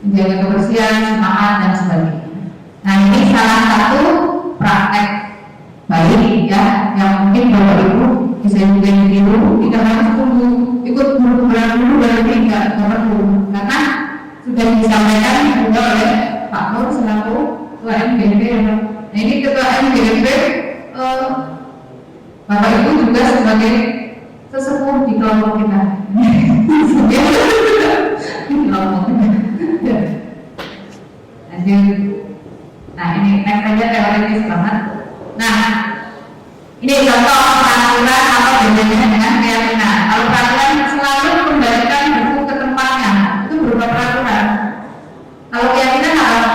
Menjaga kebersihan, semangat dan sebagainya. Nah, ini salah satu praktek baik ya, yang mungkin Bapak Ibu bisa juga ditiru. Tidak harus tunggu ikut program dulu baru tidak perlu, karena sudah disampaikan juga oleh Pak Nur selaku Ketua MGP. Nah, ini Ketua MGP, Bapak Ibu juga sebagai sesepuh di kelompok kita. Di kelompok kita. Nah, ini next saja teoritis banget. Nah, ini contoh peraturan apa bedanya dengan keyakinan. Kalau peraturan selalu kembalikan buku ke tempatnya, itu berupa peraturan. Kalau keyakinan apa?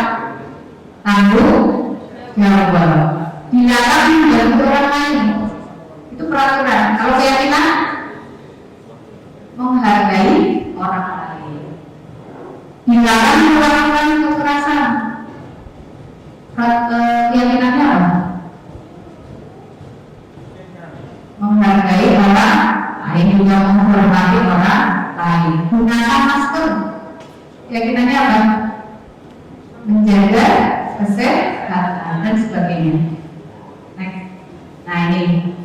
Tanggung jawab. Dilarang membantu orang lain, itu peraturan. Kalau keyakinan menghargai orang lain. Dilarang melakukan kekerasan. Keyakinannya apa? Menghargai orang lain, juga menghormati orang lain. Gunakan masker. Keyakinannya apa? Menjaga kesehatan dan sebagainya. Next. Nah, ini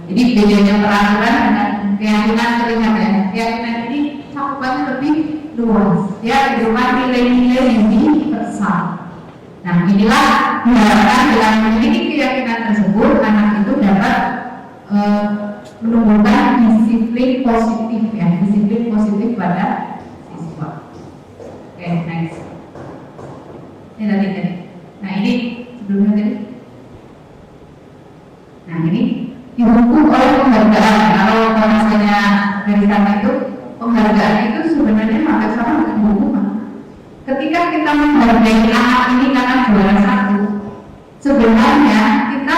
jadi bedanya peraturan dengan keyakinan terlihat ya. Keyakinan ini cakupannya lebih luas, ya, berupa nilai-nilai universal. Nah, inilah diharapkan dengan memiliki keyakinan tersebut, anak itu dapat menumbuhkan disiplin positif, ya, disiplin positif pada siswa. Oke, next. Ini tadi. Nah, ini sebelumnya tadi. Nah, ini dihukum oleh penghargaan. Kalau misalnya dari sana itu penghargaan itu sebenarnya hampir sama dengan hukuman. Ketika kita menghargai anak ini karena juara satu, sebenarnya kita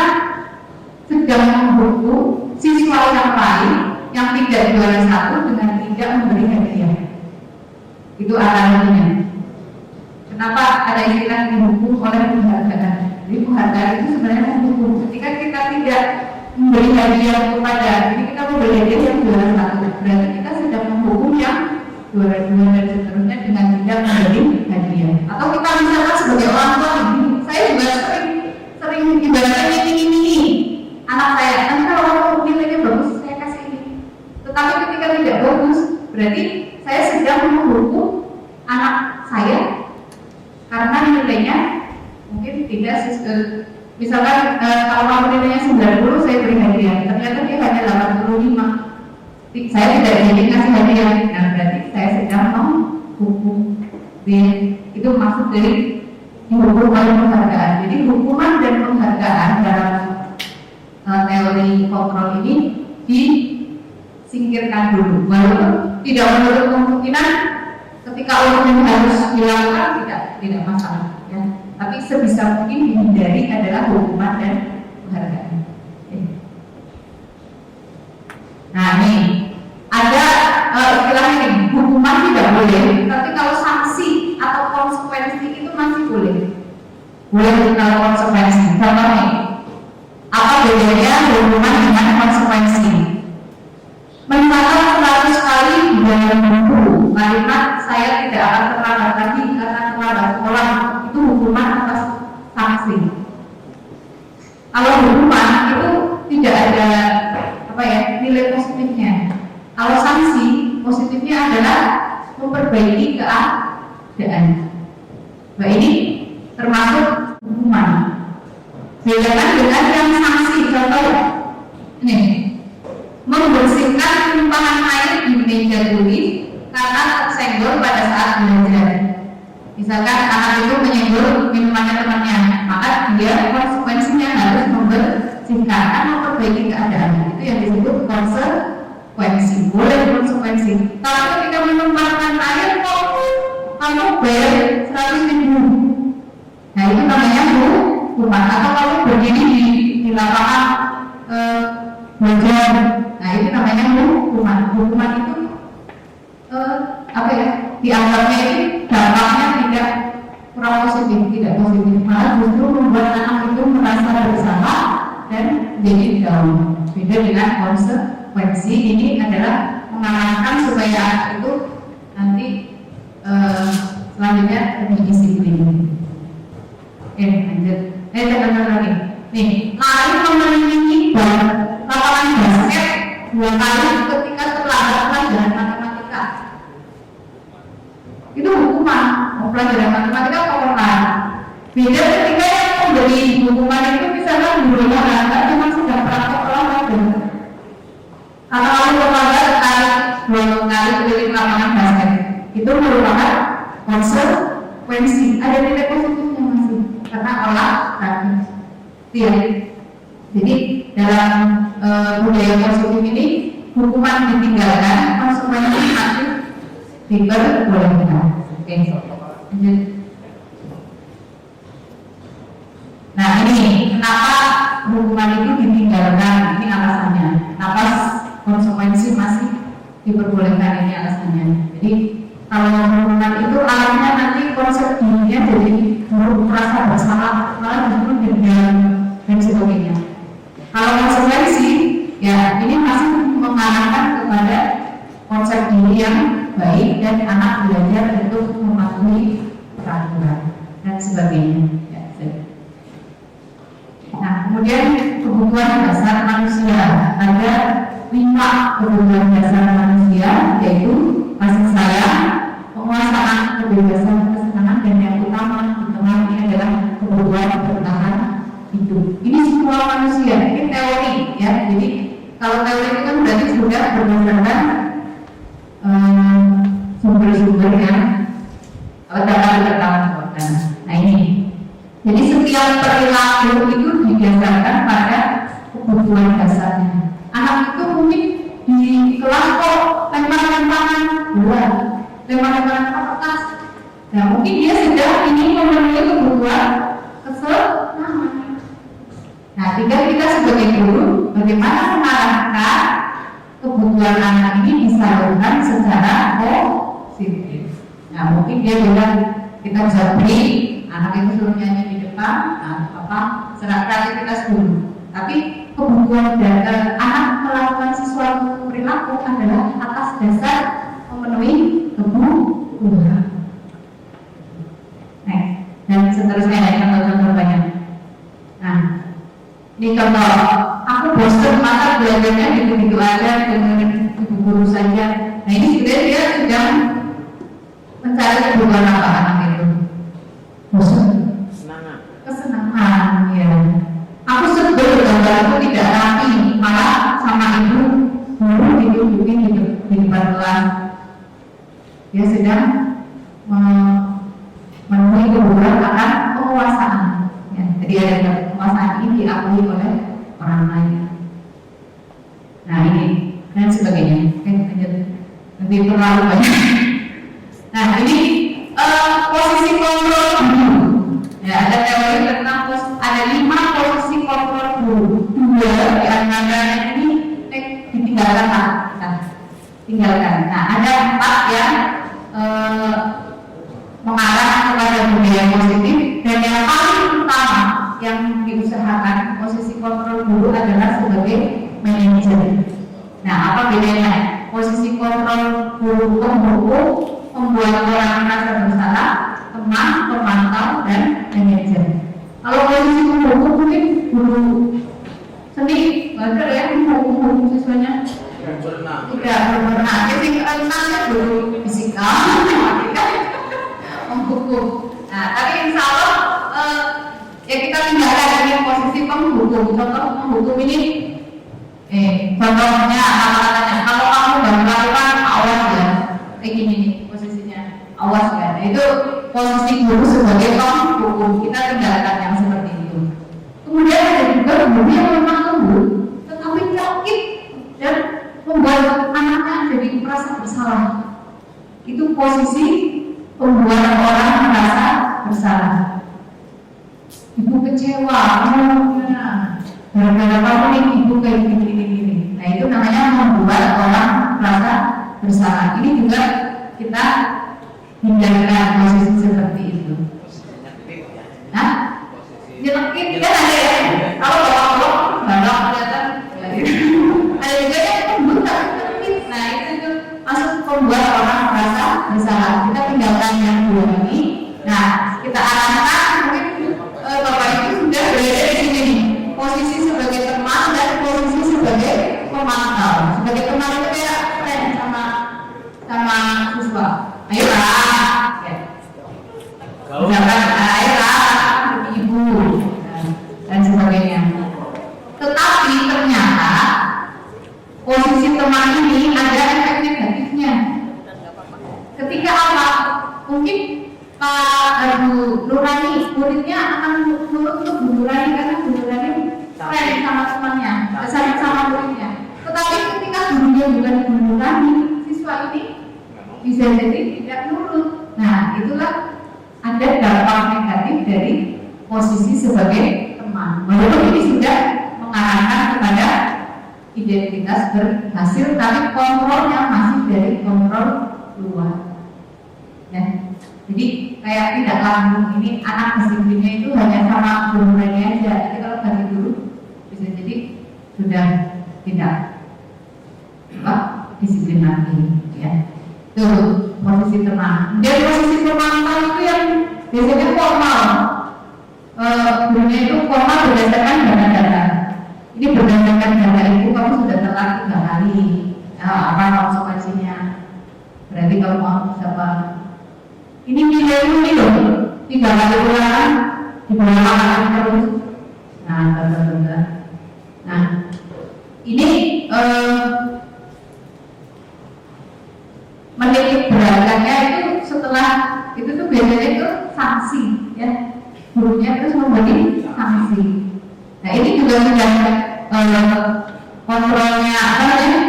sedang menghukum siswa yang lain yang tidak juara satu dengan tidak memberi hadiah. Itu artinya. Kenapa ada istilah dihukum oleh penghargaan? Jadi penghargaan itu sebenarnya menghukum. Ketika kita tidak memberi hadiah kepada, jadi kita memberi hadiah yang juara satu, berarti kita sedang menghukum yang juara dua dan seterusnya dengan tidak memberi hadiah. Atau kita misalkan sebagai orang tua, saya juga sering ibaratnya ini anak saya, nanti kalau nilainya bagus saya kasih ini. Tetapi ketika tidak bagus, berarti saya sedang menghukum anak saya karena nilainya mungkin tidak misalkan kalau nilainya 90 saya beri hadiah, ternyata dia hanya 85, saya tidak jadi kasih hadiah. Nah, berarti saya sedang menghukum dia. Itu maksud dari dihukum oleh penghargaan. Jadi hukuman dan penghargaan dalam teori kontrol ini disingkirkan dulu, walaupun tidak menutup kemungkinan ketika orang harus dilakukan tidak masalah, ya. Tapi sebisa mungkin dihindari adalah hukuman dan penghargaan. Nah, ini ada istilah ini, hukuman tidak boleh, tapi kalau sanksi atau konsekuensi itu masih boleh. Boleh kalau konsekuensi. Contohnya, apa bedanya hukuman dengan konsekuensi? Mencatat 100 kali dalam buku kalimat saya tidak akan terlambat lagi karena terlambat sekolah, itu hukuman atas sanksi. Kalau hukuman itu tidak ada nilai positifnya. Kalau sanksi positifnya adalah memperbaiki keadaan. Nah, ini termasuk hukuman. Bedakan dengan yang sanksi, contoh ini, membersihkan tumpahan air di meja tulis karena tersenggol pada saat belajar. Misalkan anak itu menyenggol minumannya temannya, maka dia konsekuensinya harus membersihkan atau memperbaiki keadaan. Itu yang disebut konsekuensi. Boleh konsekuensi. Tapi ketika menumpahkan air, kok kamu bayar 100.000. Nah, itu namanya hukuman. Atau kamu berdiri di lapangan belajar. Nah, itu namanya hukuman. Hukuman itu dianggapnya itu dampaknya tidak kurang positif, tidak positif, malah justru membuat anak itu merasa bersalah dan jadi down. Beda dengan konsekuensi, ini adalah mengarahkan supaya anak itu nanti selanjutnya lebih disiplin. Oke, lanjut. Teman-teman lagi. Nih, lari memenuhi lapangan basket 2 kali ketika terlambat pelajaran matematika. Itu hukuman. Pelajaran matematika pernah. Beda ketika yang memberi hukuman itu misalnya gurunya nggak cuma sedang praktek olahraga. Atau kalau terlambat sekali 2 kali keliling lapangan basket, itu merupakan konsekuensi. Ada nilai positifnya masih karena olahraga. Jadi dalam budaya positif ini hukuman ditinggalkan, konsekuensi masih diperbolehkan. Oke. Nah, ini kenapa hukuman itu ditinggalkan? Ini alasannya. Kenapa konsekuensi masih diperbolehkan? Ini alasannya. Jadi kalau hukuman itu alatnya nanti konsep dirinya jadi merasa bersalah, malah justru dendam dan sebagainya. Kalau konsekuensi, ya ini masih mengarahkan kepada konsep diri yang baik dan anak belajar untuk mematuhi peraturan dan sebagainya. Ya, nah, kemudian kebutuhan dasar manusia, ada 5 kebutuhan dasar manusia, yaitu kasih sayang, penguasaan perasaan kebebasan, kesenangan, dan yang utama di tengah ini adalah kebutuhan bertahan hidup. Ini semua manusia, ini teori ya. Jadi kalau teori itu kan berarti sudah berdasarkan sumber-sumber yang data. Nah ini, jadi setiap perilaku itu didasarkan pada kebutuhan dasarnya. Anak itu mungkin di kelas kok lempar-lemparan bola, lempar-lemparan kertas. Nah mungkin dia sudah ingin memenuhi kebutuhan kesenangan. Nah tinggal kita sebagai guru bagaimana mengarahkan kebutuhan anak ini disalurkan secara positif. Nah mungkin dia bilang kita bisa beri anak itu suruh nyanyi di depan, secara kreativitas dulu. Tapi kebutuhan anak melakukan sesuatu perilaku adalah atas dasar memenuhi kebutuhan. Nah, dan seterusnya ada contoh-contoh banyak. Nah, ini contoh. Aku bosan masa belajarnya gitu-gitu aja dengan ibu guru saja. Nah ini sebenarnya dia sedang mencari kebutuhan apa anak itu? Bosan. Kesenangan, ya. Aku sebel gambar aku tidak rapi, malah sama ibu guru ditunjukin di depan kelas. Dia sedang memenuhi kebutuhan akan penguasaan. Ya, jadi ada penguasaan ini diakui oleh orang lain. Nah ini dan sebagainya. Nanti terlalu banyak. Nah ini posisi kontrol guru. Ya, ada teori tentang ada 5 posisi kontrol guru. 2 di antaranya ini ditinggalkan. Nah, ada 4 yang mengarah kepada budaya positif, dan yang paling utama yang diusahakan posisi kontrol guru adalah sebagai manajer. Nah, apa bedanya? Posisi kontrol guru pemhukum membuat orang merasa bersalah, teman, pemantau, dan manajer. Kalau posisi pemhukum mungkin guru seni, belajar ya menghukum siswanya tidak berwarna. Jadi renangnya guru fisika, matematika, menghukum. Nah, tapi insya Allah ya kita tinggalkan ini posisi penghukum. Contoh penghukum ini, contohnya kata-katanya, kalau kamu baru melakukan awas ya, kayak gini nih posisinya, awas ya. Nah, itu posisi guru sebagai penghukum. Kita tinggalkan yang seperti itu. Kemudian ada juga guru yang memang lembut, tetapi nyelkit dan membuat anaknya jadi merasa bersalah. Itu posisi membuat orang merasa bersalah. Ibu kecewa, gara-gara kamu nih ibu kayak gini. Nah itu namanya membuat orang merasa bersalah. Ini juga kita hindarkan posisi seperti itu. Nah, nyelekit kan ada ya. Kalau balok kelihatan, ada juga yang membuat nyelekit. Nah itu masuk membuat orang merasa bersalah. Kita tinggalkan yang 2 ini. Nah kita arahkan mungkin Bapak Ibu sudah berada di sini, posisi sebagai teman dan posisi sebagai pemantau. Sebagai teman itu kayak friend sama siswa. Ayolah, ya. Misalkan ayolah, ibu dan sebagainya. Tetapi ternyata posisi teman ini ada efek negatifnya. Ketika apa? Mungkin Pak Nurani, muridnya akan nurut untuk Bu Nurani karena Bu Nurani friend sama temannya, sama muridnya. Tetapi ketika gurunya bukan Bu Nurani, siswa ini bisa jadi tidak nurut. Nah, itulah ada dampak negatif dari posisi sebagai teman. Walaupun ini sudah mengarahkan kepada identitas berhasil, tapi kontrolnya masih dari kontrol luar. Ya. Jadi kayak tidak langsung ini anak disiplinnya itu hanya sama gurunya aja. Jadi kalau ganti guru bisa jadi sudah tidak disiplin lagi, ya. Itu posisi teman. Dan posisi pemantau itu yang biasanya formal. Gurunya itu formal berdasarkan data-data. Ini berdasarkan data itu kamu sudah telat 3 kali. Apa konsekuensinya? Berarti kamu mau siapa? Ini nilai ini loh, 3 kali ulangan diulang terus. Nah, bentar. Nah, ini menitik beratkannya itu setelah itu tuh biasanya itu sanksi ya, gurunya terus memberi sanksi. Nah, ini juga sudah kontrolnya apa namanya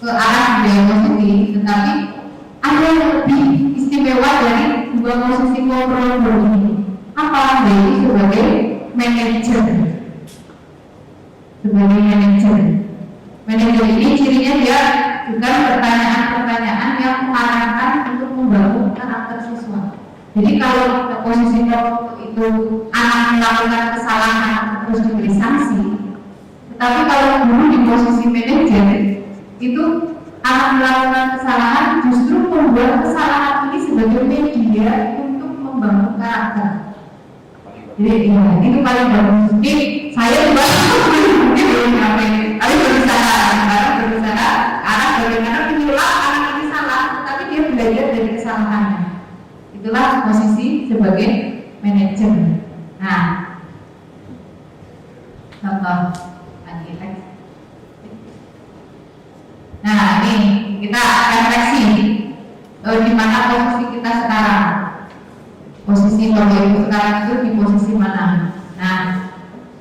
ke arah yang positif, tetapi ada yang lebih istimewa dari 2 posisi kontrol ini. Apa? Jadi sebagai manajer. Sebagai manajer. Manajer ini cirinya dia juga pertanyaan-pertanyaan yang mengarahkan untuk membangun karakter siswa. Jadi kalau posisi itu anak melakukan kesalahan terus diberi sanksi, tetapi kalau guru di posisi manajer itu anak melakukan kesalahan justru membuat kesalahan ini sebagai media untuk membangun karakter. Jadi ya, itu paling bagus. Jadi saya juga mungkin belum sampai, tapi berusaha arah bagaimana menyulap anak ini salah, tapi dia belajar dari kesalahannya. Itulah posisi sebagai manajer. Nah, contoh lagi. Nah, ini kita refleksi di mana posisi kita sekarang. Posisi bagian sekarang itu di posisi mana? Nah,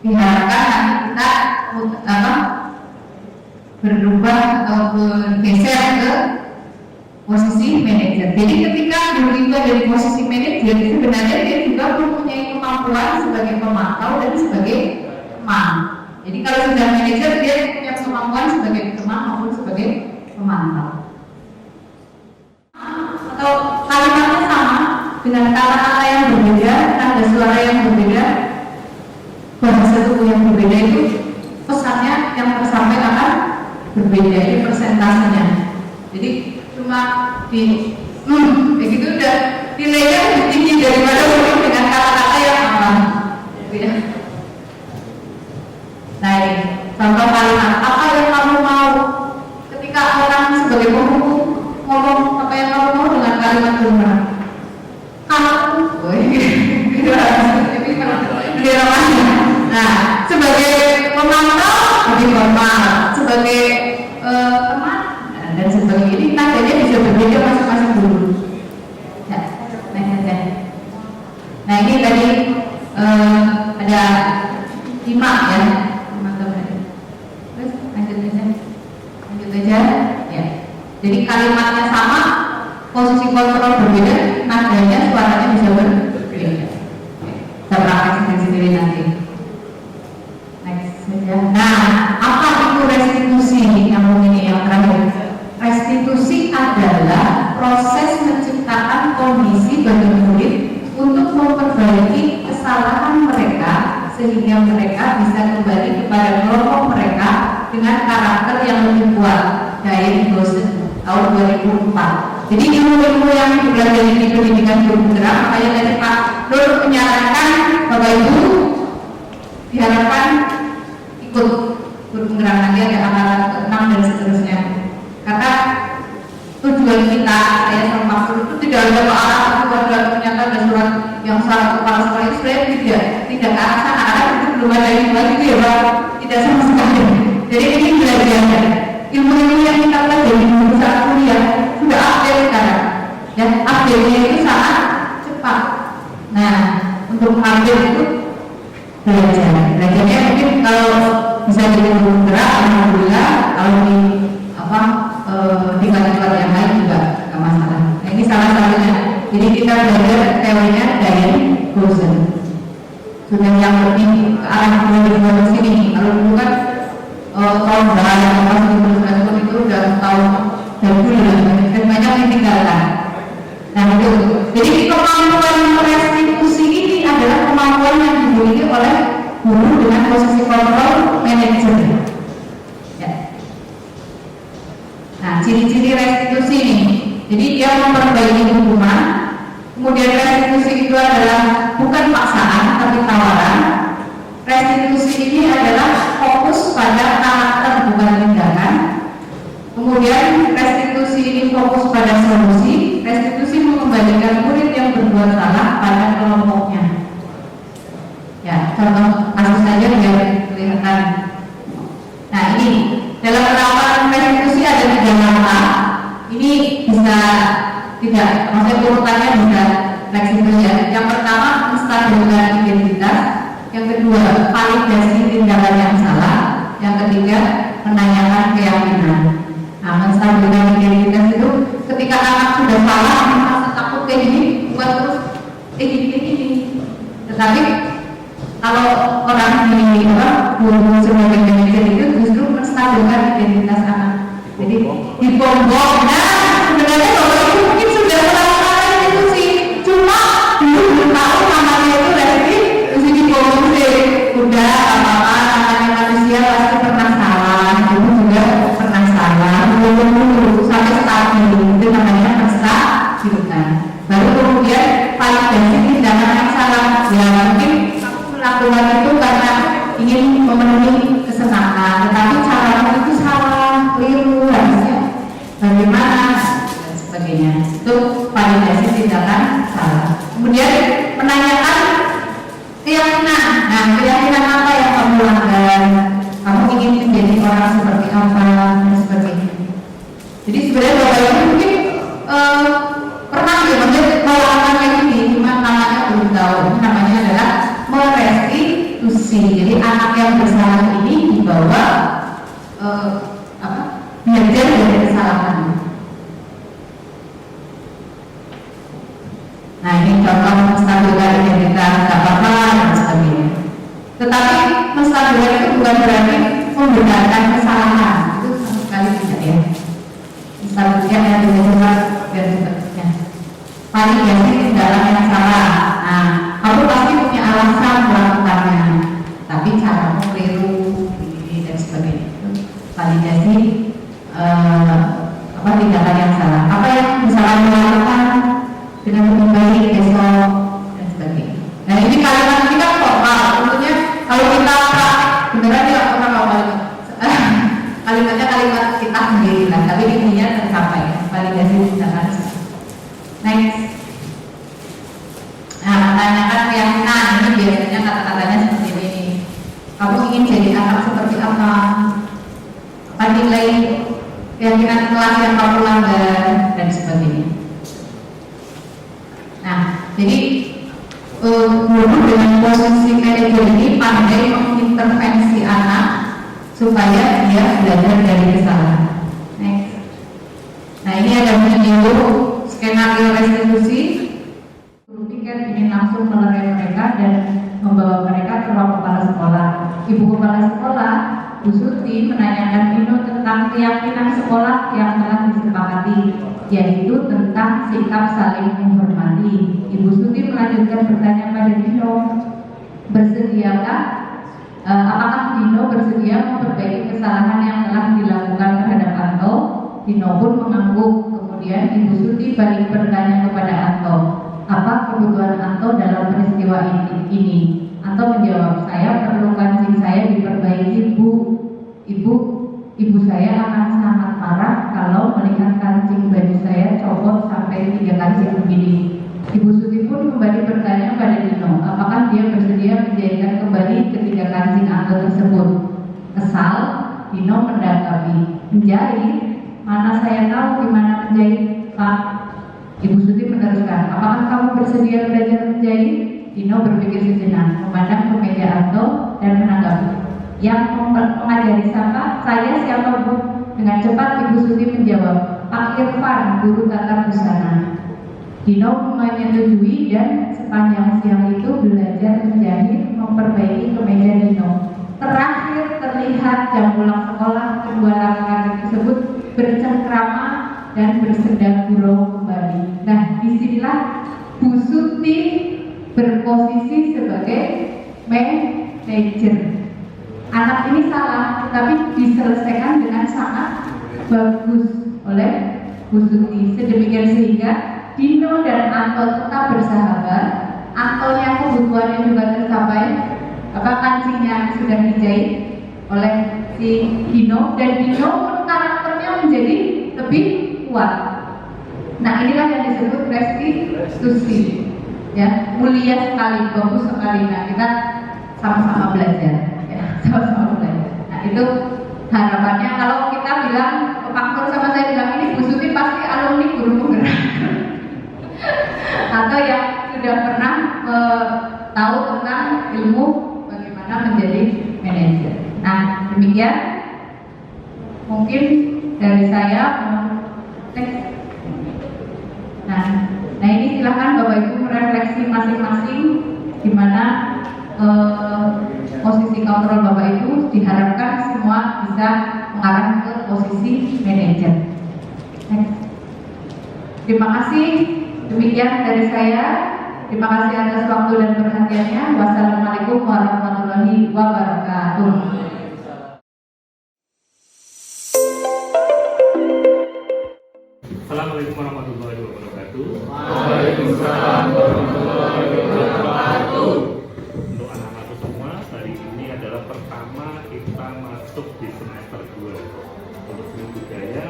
diharapkan nanti kita berubah atau bergeser ke posisi manajer. Jadi ketika berubah dari posisi manajer, sebenarnya dia juga mempunyai kemampuan sebagai pemantau dan sebagai teman. Jadi kalau sudah manajer, dia punya kemampuan sebagai teman maupun sebagai pemantau. Atau kalimatnya sama dengan kata-kata yang berbeda, tanda suara yang berbeda, bahasa tubuh yang berbeda, itu pesannya yang tersampaikan akan berbeda, ini persentasenya. Jadi cuma di begitu udah nilainya lebih tinggi daripada mungkin dengan kata-kata yang sama. Nah, ini contoh kalimat apa yang kamu mau. Ketika orang sebagai pembuku ngomong apa yang kamu mau dengan kalimat benar. Nah, sebagai pemantau lebih formal, sebagai teman dan sebagainya, ini nadanya bisa berbeda masing-masing guru. Nah, ini tadi ada 5 ya, teman-teman. Terus lanjut aja, ya. Jadi kalimatnya sama, posisi kontrol berbeda, nadanya, suaranya bisa berbeda. Saya praktek sendiri nanti. Next saja. Nah, apa itu restitusi? Yang terakhir. Restitusi adalah proses menciptakan kondisi bagi murid untuk memperbaiki kesalahan mereka sehingga mereka bisa kembali kepada kelompok mereka dengan karakter yang lebih kuat. Dari Gosen tahun 2004. Jadi ilmu-ilmu yang dipelajari di pendidikan guru penggerak, makanya tadi Pak Nur menyarankan Bapak Ibu diharapkan ikut guru penggerak, nanti ada angkatan ke-6 dan seterusnya. Karena tujuan kita, saya sama Pak Nur itu tidak ada ke arah keluarga ternyata ada surat yang salah kepala sekolah itu sebenarnya tidak ke arah sana, arah itu belum ada yang lagi itu ya Pak, tidak sama sekali. Jadi ini belajar ilmu-ilmu yang kita pelajari di saat kuliah sudah update sekarang, dan update-nya itu sangat cepat. Nah, untuk update itu belajarnya mungkin kalau bisa jadi guru gerak, alhamdulillah. Kalau di tingkat-tingkat yang lain juga nggak masalah. Nah, ini salah satunya. Jadi kita belajar teorinya dari Gosen. Sudah yang lebih ke arah dua sini. Kalau dulu kan tahun berapa itu udah tahun dahulu dan banyak yang ditinggalkan. Nah, itu. Jadi kemampuan restitusi ini adalah kemampuan yang dimiliki oleh guru dengan posisi kontrol manajer. Ya. Nah, ciri-ciri restitusi ini. Jadi dia memperbaiki hubungan. Kemudian restitusi itu adalah bukan paksaan tapi tawaran. Restitusi ini adalah fokus pada karakter bukan tindakan. Kemudian restitusi ini fokus pada solusi. Restitusi mengembalikan murid yang bisa fleksibel ya. Yang pertama, menstabilkan identitas. Yang kedua, validasi tindakan yang salah. Yang ketiga, menanyakan keyakinan. Nah, menstabilkan identitas itu ketika anak sudah salah, merasa takut kayak gini, buat terus gini. Tetapi kalau orang di guru sebagai manajer itu justru menstabilkan identitas anak. Jadi dipombong. Nah, sebenarnya bapak ibu mungkin sudah melakukan itu sih, cuma belum tahu namanya itu berarti mesti dipombong sih. Udah apa-apa, namanya manusia pasti pernah salah, dulu juga pernah salah, dulu sampai stabil, itu namanya menstabilkan. Baru kemudian validasi tindakan yang salah. Ya mungkin melakukan itu karena ingin memenuhi kesenangan, tetapi caranya itu salah, keliru, harusnya bagaimana dan sebagainya. Itu validasi tindakan salah. Kemudian menanyakan keyakinan. Nah, keyakinan apa yang kamu langgar? Kamu ingin menjadi orang seperti apa dan sebagainya. Jadi sebenarnya bapak ibu mungkin pernah ya melakukan yang ini, cuma namanya belum tahu. Namanya adalah merestitusi. Jadi anak yang bersalah ini dibawa belajar dari kesalahan. Nah, ini contoh menstabilkan identitas, tak apa-apa dan sebagainya. Tetapi menstabilkan itu bukan berarti membenarkan kesalahan. Itu sama sekali tidak ya. Menstabilkan yang dilakukan dan sebagainya. Validasi tindakan yang salah. Nah, kamu pasti punya alasan melakukannya, tapi caramu keliru dan sebagainya. Validasi tindakan yang salah. Apa yang bisa kamu lakukan dengan lebih baik besok dan sebagainya. Nah, ini kalimat ini kan formal. Tentunya kalau kita beneran tidak pernah ngomong kalimatnya kalimat kita sendiri lah, tapi intinya tercapai. Validasi tindakan salah. Next. Nah, menanyakan keyakinan. Ini biasanya kata-katanya seperti ini. Kamu ingin jadi anak seperti apa? Apa nilai keyakinan kelas yang kamu langgar dan sebagainya. Nah, jadi guru dengan posisi manajer ini pandai mengintervensi anak supaya dia belajar dari kesalahan. Next. Nah, ini ada video skenario restitusi. Guru pikir ingin langsung melerai mereka dan membawa mereka ke ruang kepala sekolah. Ibu kepala sekolah, Bu Suti, menanyakan Dino tentang keyakinan sekolah yang telah disepakati, yaitu tentang sikap saling menghormati. Ibu Suti melanjutkan bertanya pada Dino, apakah Dino bersedia memperbaiki kesalahan yang telah dilakukan terhadap Anto? Dino pun mengangguk. Kemudian Ibu Suti balik bertanya kepada Anto, apa kebutuhan Anto dalam peristiwa ini? Anto menjawab, saya perlu kancing saya diperbaiki, Bu. Ibu saya akan sangat marah kalau melihat kancing baju saya copot sampai 3 kancing begini. Ibu Suti pun kembali bertanya pada Dino, apakah dia bersedia menjahitkan kembali ketiga kancing Anto tersebut. Kesal, Dino mendanggapi, menjahit? Mana saya tahu gimana menjahit, Pak. Ibu Suti meneruskan, apakah kamu bersedia belajar menjahit? Dino berpikir sejenak, memandang ke meja Anto dan menanggapi, yang mengajari siapa? Saya siapa, Bu? Dengan cepat Ibu Suti menjawab, Pak Irfan, guru tata busana. Dino menyetujui dan sepanjang siang itu belajar menjahit, memperbaiki kemeja Dino. Terakhir terlihat jam pulang sekolah kedua laki-laki tersebut bercengkrama dan bersendang gurau kembali. Nah, disinilah Bu Suti berposisi sebagai manajer. Anak ini salah, tetapi diselesaikan dengan sangat bagus oleh Bu Suti. Sedemikian sehingga Dino dan Anto tetap bersahabat. Antonya kebutuhannya juga tercapai. Kancingnya sudah dijahit oleh si Dino, dan Dino pun karakternya menjadi lebih kuat. Nah, inilah yang disebut restitusi. Ya, mulia sekali, bagus sekali. Nah, kita sama-sama belajar, ya, sama-sama belajar. Nah, itu harapannya. Kalau kita bilang, Pak Nur sama saya bilang ini, Bu Suti pasti alumni guru penggerak. atau yang sudah pernah tahu tentang ilmu bagaimana menjadi manajer. Nah, demikian mungkin dari saya. Nah ini silakan Bapak Ibu merefleksi masing-masing di mana posisi kontrol Bapak Ibu diharapkan semua bisa mengarah ke posisi manajer. Terima kasih. Demikian dari saya. Terima kasih atas waktu dan perhatiannya. Wassalamualaikum warahmatullahi wabarakatuh. Assalamualaikum warahmatullahi wabarakatuh. Waalaikumsalam warahmatullahi wabarakatuh. Untuk anak-anak semua, hari ini adalah pertama kita masuk di semester 2. Untuk seni budaya,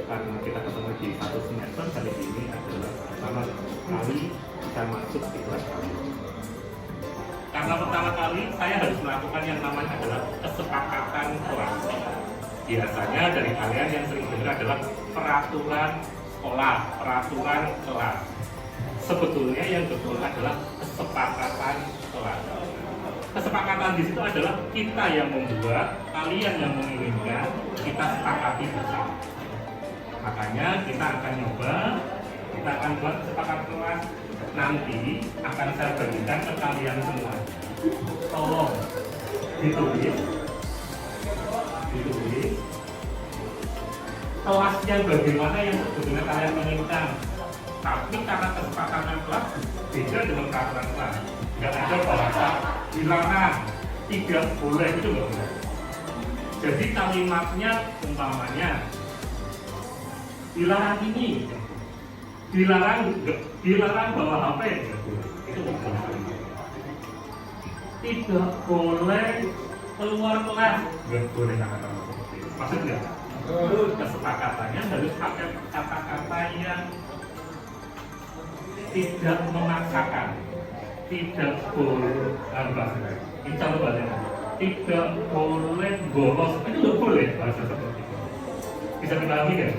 karena kita ketemu di satu semester, kali ini adalah pertama kali kita masuk di kelas kami. Karena pertama kali saya harus melakukan yang namanya adalah kesepakatan kelas. Biasanya dari kalian yang sering dengar adalah peraturan sekolah, peraturan kelas. Sebetulnya yang betul adalah kesepakatan kelas. Kesepakatan di situ adalah kita yang membuat, kalian yang menginginkan, kita sepakati bersama. Makanya kita akan nyoba, kita akan buat kesepakatan kelas. Nanti akan saya bagikan ke kalian semua. Tolong ditulis kelasnya bagaimana yang sebetulnya kalian menginginkan. Tapi karena kesepakatan kelas beda dengan peraturan kelas. Nggak ada bahasa dilarang, tidak boleh, itu nggak boleh. Jadi kalimatnya umpamanya dilarang ini, dilarang bawa HP, itu nggak boleh. Tidak boleh keluar kelas, nggak boleh kata-kata seperti itu. Maksudnya kesepakatannya harus pakai kata-kata yang tidak memaksakan, tidak boleh ini contoh bahasanya, tidak boleh bolos, itu nggak boleh bahasa seperti itu. Bisa dipahami kan?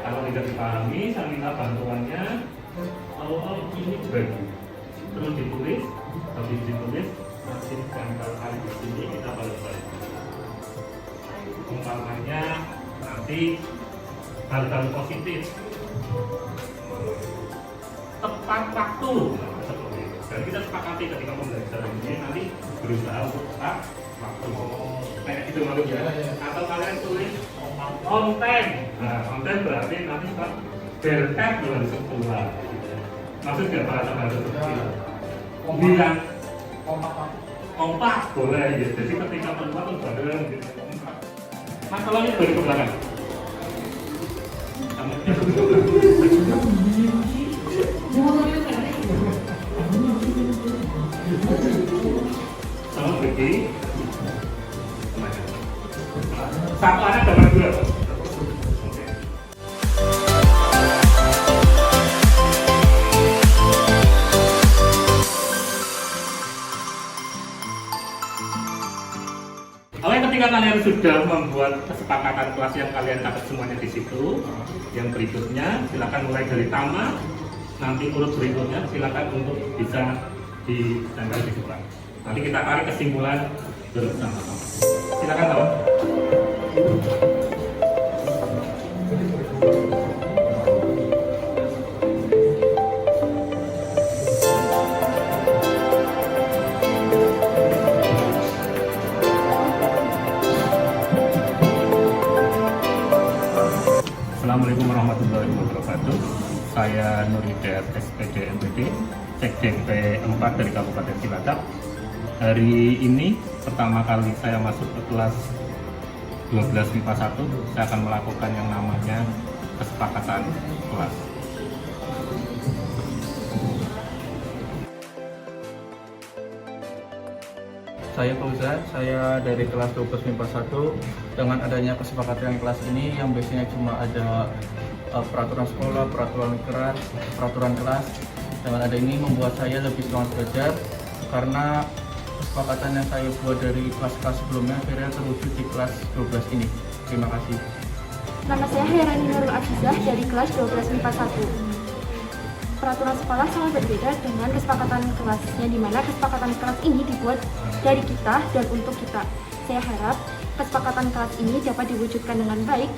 Kalau tidak dipahami, saya minta bantuannya. Kalau ini bagi terus ditulis, habis ditulis masih tanggal kali di sini kita balik-balik. Umpamanya nanti hal-hal positif, tepat waktu, seperti itu. Dan kita sepakati ketika pembelajaran ini nanti berusaha untuk tepat waktu. Kayak gitu maksudnya. Atau kalian tulis konten. Nah, konten berarti nanti berkat dengan sekolah. Maksudnya bahasa-bahasa seperti itu. Bilang kompak boleh ya. Jadi ketika keluar tuh bareng gitu. Masalahnya dari ke belakang. Sama begini. Satu anak dapat dua. Ketika kalian sudah membuat kesepakatan kelas yang kalian catat semuanya di situ, yang berikutnya silakan mulai dari tamat, nanti urut berikutnya silakan untuk bisa ditempel di depan. Nanti kita tarik kesimpulan bersama-sama. Silakan teman. Assalamualaikum warahmatullahi wabarakatuh. Saya Nur Hidayat SPD MPD, Sekjen P4 dari Kabupaten Cilacap. Hari ini pertama kali saya masuk ke kelas 12 MIPA 1. Saya akan melakukan yang namanya kesepakatan kelas. Saya Fauzan, saya dari kelas 12 MIPA 1. Dengan adanya kesepakatan kelas ini yang biasanya cuma ada peraturan sekolah, peraturan kelas. Dengan ada ini membuat saya lebih semangat belajar karena kesepakatan yang saya buat dari kelas-kelas sebelumnya akhirnya terwujud di kelas 12 ini. Terima kasih. Nama saya Herani Nurul Azizah dari kelas 12 MIPA 1. peraturan sekolah sangat berbeda dengan kesepakatan kelas, yang dimana kesepakatan kelas ini dibuat dari kita dan untuk kita. Saya harap kesepakatan kelas ini dapat diwujudkan dengan baik,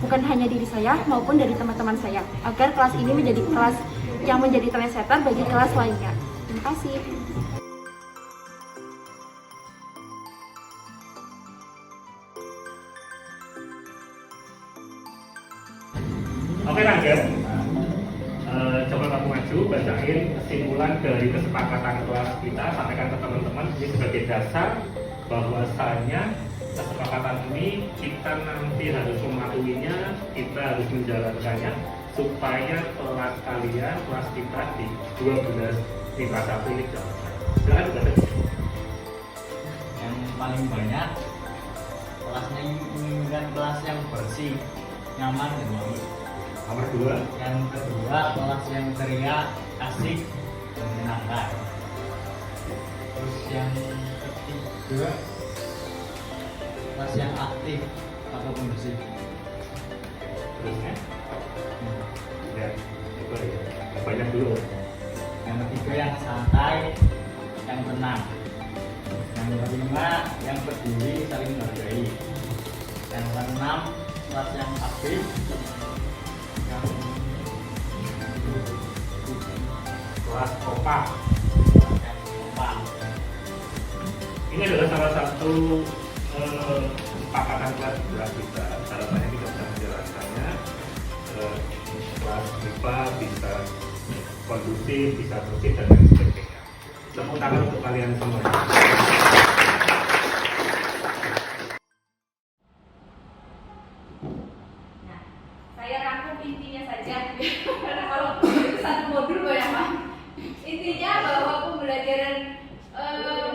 bukan hanya diri saya maupun dari teman-teman saya, agar kelas ini menjadi kelas yang menjadi trendsetter bagi kelas lainnya. Terima kasih. Oke Rangga, coba kamu maju, bacain kesimpulan dari kesepakatan kelas kita, sampaikan ke teman-teman ini sebagai dasar bahwasanya kesepakatan ini kita nanti harus mematuhinya, kita harus menjalankannya supaya kelas kalian, kelas kita di 12 MIPA 1 ini jalan. Silakan baca. Yang paling banyak kelasnya menginginkan kelas yang bersih, nyaman dan baik. Nomor 2. Yang kedua, kelas yang ceria, asik, dan menyenangkan. Terus yang ketiga, kelas yang aktif atau bersih. Terusnya, ya, coba ya, banyak dulu. Yang ketiga, yang santai, yang tenang. Yang kelima, yang peduli, saling menghargai. Yang keenam, kelas yang aktif. Kelas kompak. Ini adalah salah satu kesepakatan kelas kita. Harapannya kita bisa menjalankannya. Kelas MIPA bisa kondusif, bisa bersih dan lain sebagainya. Tepuk tangan untuk kalian semua. Nah, saya rangkum intinya saja karena kalau itu satu modul ya Pak. Intinya bahwa pembelajaran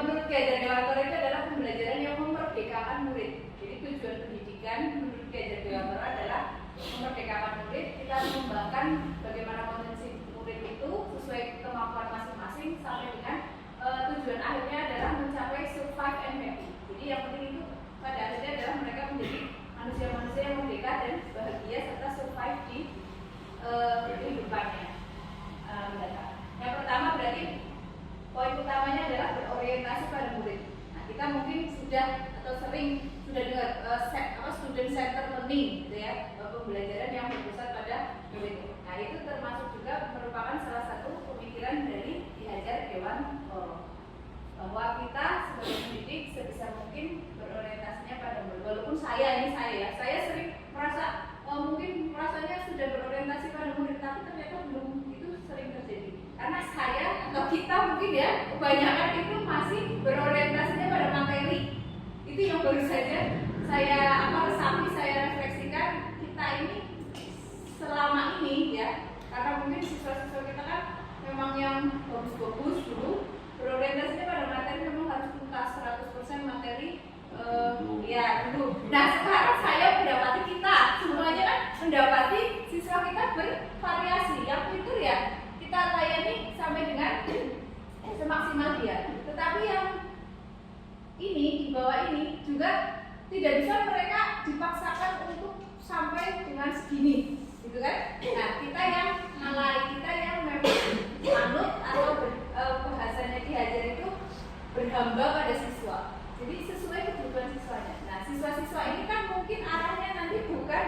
menurut Ki Hajar Dewantara itu adalah pembelajaran yang memerdekakan murid. Jadi tujuan pendidikan menurut Ki Hajar Dewantara adalah memerdekakan murid. Kita mengembangkan bagaimana potensi murid itu sesuai kemampuan masing-masing sampai dengan tujuan akhirnya adalah mencapai survive and happy. Jadi yang penting itu pada akhirnya adalah mereka menjadi manusia-manusia yang merdeka dan bahagia serta survive di kehidupannya mendatang. Yang pertama berarti poin utamanya adalah berorientasi pada murid. Nah, kita mungkin sudah atau sering sudah dengar student center learning, gitu ya, pembelajaran yang berpusat pada murid. Nah, itu termasuk juga merupakan salah satu pemikiran dari Ki Hajar Dewantara bahwa kita sebagai pendidik sebisa mungkin berorientasinya pada murid. Walaupun saya sering merasa mungkin rasanya sudah berorientasi pada murid, tapi ternyata belum, itu sering terjadi. Karena saya atau kita mungkin ya kebanyakan itu masih berorientasinya pada materi. Itu yang baru saja saya resapi, saya refleksikan kita ini selama ini ya, karena mungkin siswa-siswa kita kan memang yang bagus-bagus dulu berorientasinya pada materi, memang harus tuntas 100% materi ya dulu. Nah sekarang saya mendapati kita semuanya kan mendapati siswa kita bervariasi, yang pintar ya kita layani sampai dengan semaksimal dia. Tetapi yang ini di bawah ini juga tidak bisa mereka dipaksakan untuk sampai dengan segini, gitu kan? Nah kita yang malai, kita yang memang manut atau bahasanya Ki Hajar itu berhamba pada siswa. Jadi sesuai kebutuhan siswanya. Nah siswa-siswa ini kan mungkin arahnya nanti bukan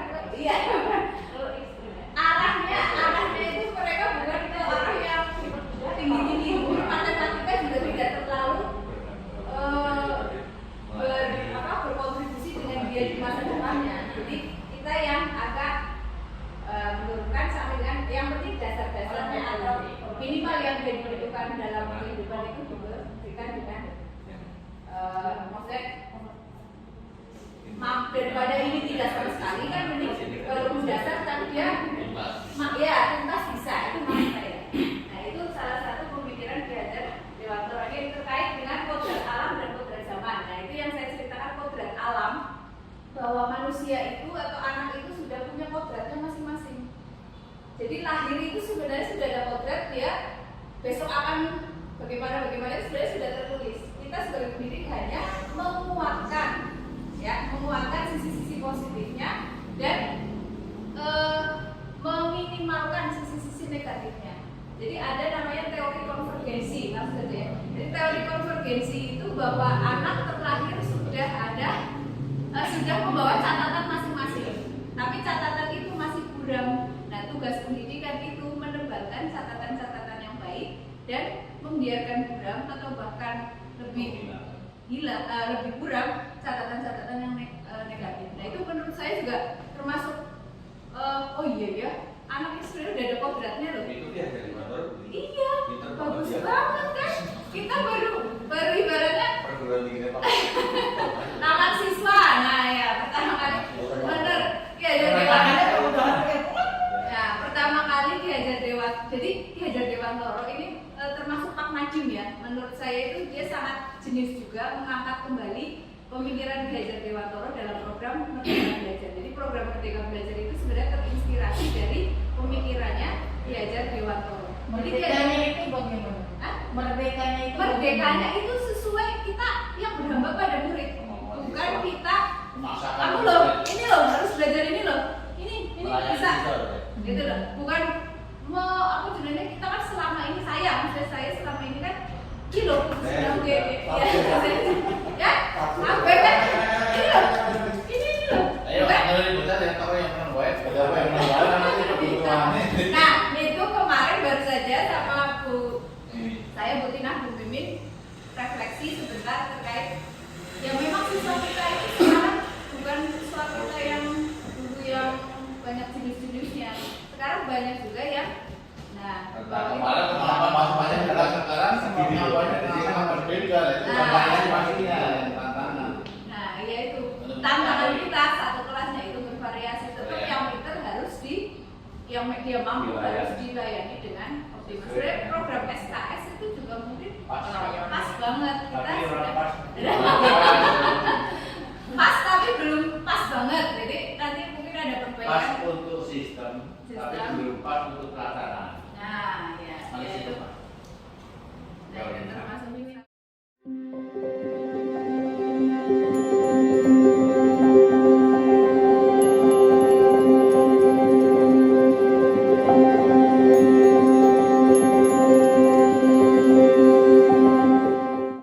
arahnya itu mereka bukan ke arah yang tinggi-tinggi, matematika juga tidak terlalu berkontribusi dengan dia di masa depannya. Jadi kita yang agak menurunkan sampai dengan yang penting dasar-dasarnya atau minimal yang dia dibutuhkan dalam kehidupan itu diberikan dengan maksudnya daripada ini tidak sama sekali kan, mending walaupun dasar tapi dia ya tuntas bisa, itu maksud saya. Nah itu salah satu pemikiran Ki Hajar Dewantara ini terkait dengan kodrat alam dan kodrat zaman. Nah itu yang saya ceritakan, kodrat alam bahwa manusia itu atau anak itu sudah punya kodratnya masing-masing. Jadi lahir itu sebenarnya sudah ada kodrat, dia besok akan bagaimana itu sebenarnya sudah tertulis. Kita sebagai pendidik hanya menguatkan sisi-sisi positifnya dan meminimalkan sisi-sisi negatifnya. Jadi ada namanya teori konvergensi, maksudnya ya. Jadi teori konvergensi itu bahwa anak terlahir sudah membawa catatan masing-masing, tapi catatan itu masih kurang. Nah, tugas pendidikan itu menebalkan catatan-catatan yang baik dan membiarkan kurang atau bahkan lebih kurang catatan-catatan yang negatif. Nah, itu menurut saya juga termasuk oh iya ya, anak itu sebenarnya udah ada kodratnya loh. Itu dia dari motor. Iya, bagus banget kan. Kita baru ibaratnya Perguruan tinggi Pak. taman siswa. Nah ya, pertama kali bener diajar Dewantoro. Nah, pertama kali diajar Dewantoro. Jadi diajar Dewantoro ini termasuk Pak Nadiem ya. Menurut saya itu dia sangat jenius juga mengangkat kembali pemikiran diajar Dewantoro dalam program Merdeka Belajar. Jadi program Merdeka Belajar itu sebenarnya terinspirasi dari pemikirannya diajar Dewantoro. Jadi Merdekanya itu bagaimana? Merdekanya itu sesuai kita yang berhamba pada murid, bukan kita kamu loh, ini loh harus belajar ini loh, ini bisa, gitu loh, bukan mau aku sebenarnya kita kan selama ini maksudnya saya selama ini kan kilo sedang ya, sampai kan ini loh, Ayo, kita yang tahu yang menang baik, berapa yang menang nanti kebutuhannya. Nah, itu kemarin baru saja sama Bu Tina, Bu Mimin refleksi sebentar terkait ya memang siswa kita itu sekarang bukan siswa kita yang dulu yang banyak jenis-jenisnya, sekarang banyak juga ya. Nah, Kemarin kenapa masuk-masuk adalah sekarang semuanya banyak yang berbeda, itu tantangan pastinya tantangan. Nah, ya itu tantangan kita satu kelasnya itu bervariasi, tetap yang pinter harus yang dia mampu harus dilayani dengan optimal. Sebenarnya program SKS itu juga mungkin pas banget kita pas tapi belum pas banget. Jadi nanti mungkin ada perbaikan. Pas untuk sistem, tapi belum pas untuk pelaksanaan. Nah, ya, Masih itu. itu, Pak. Nah, itu termasuk ini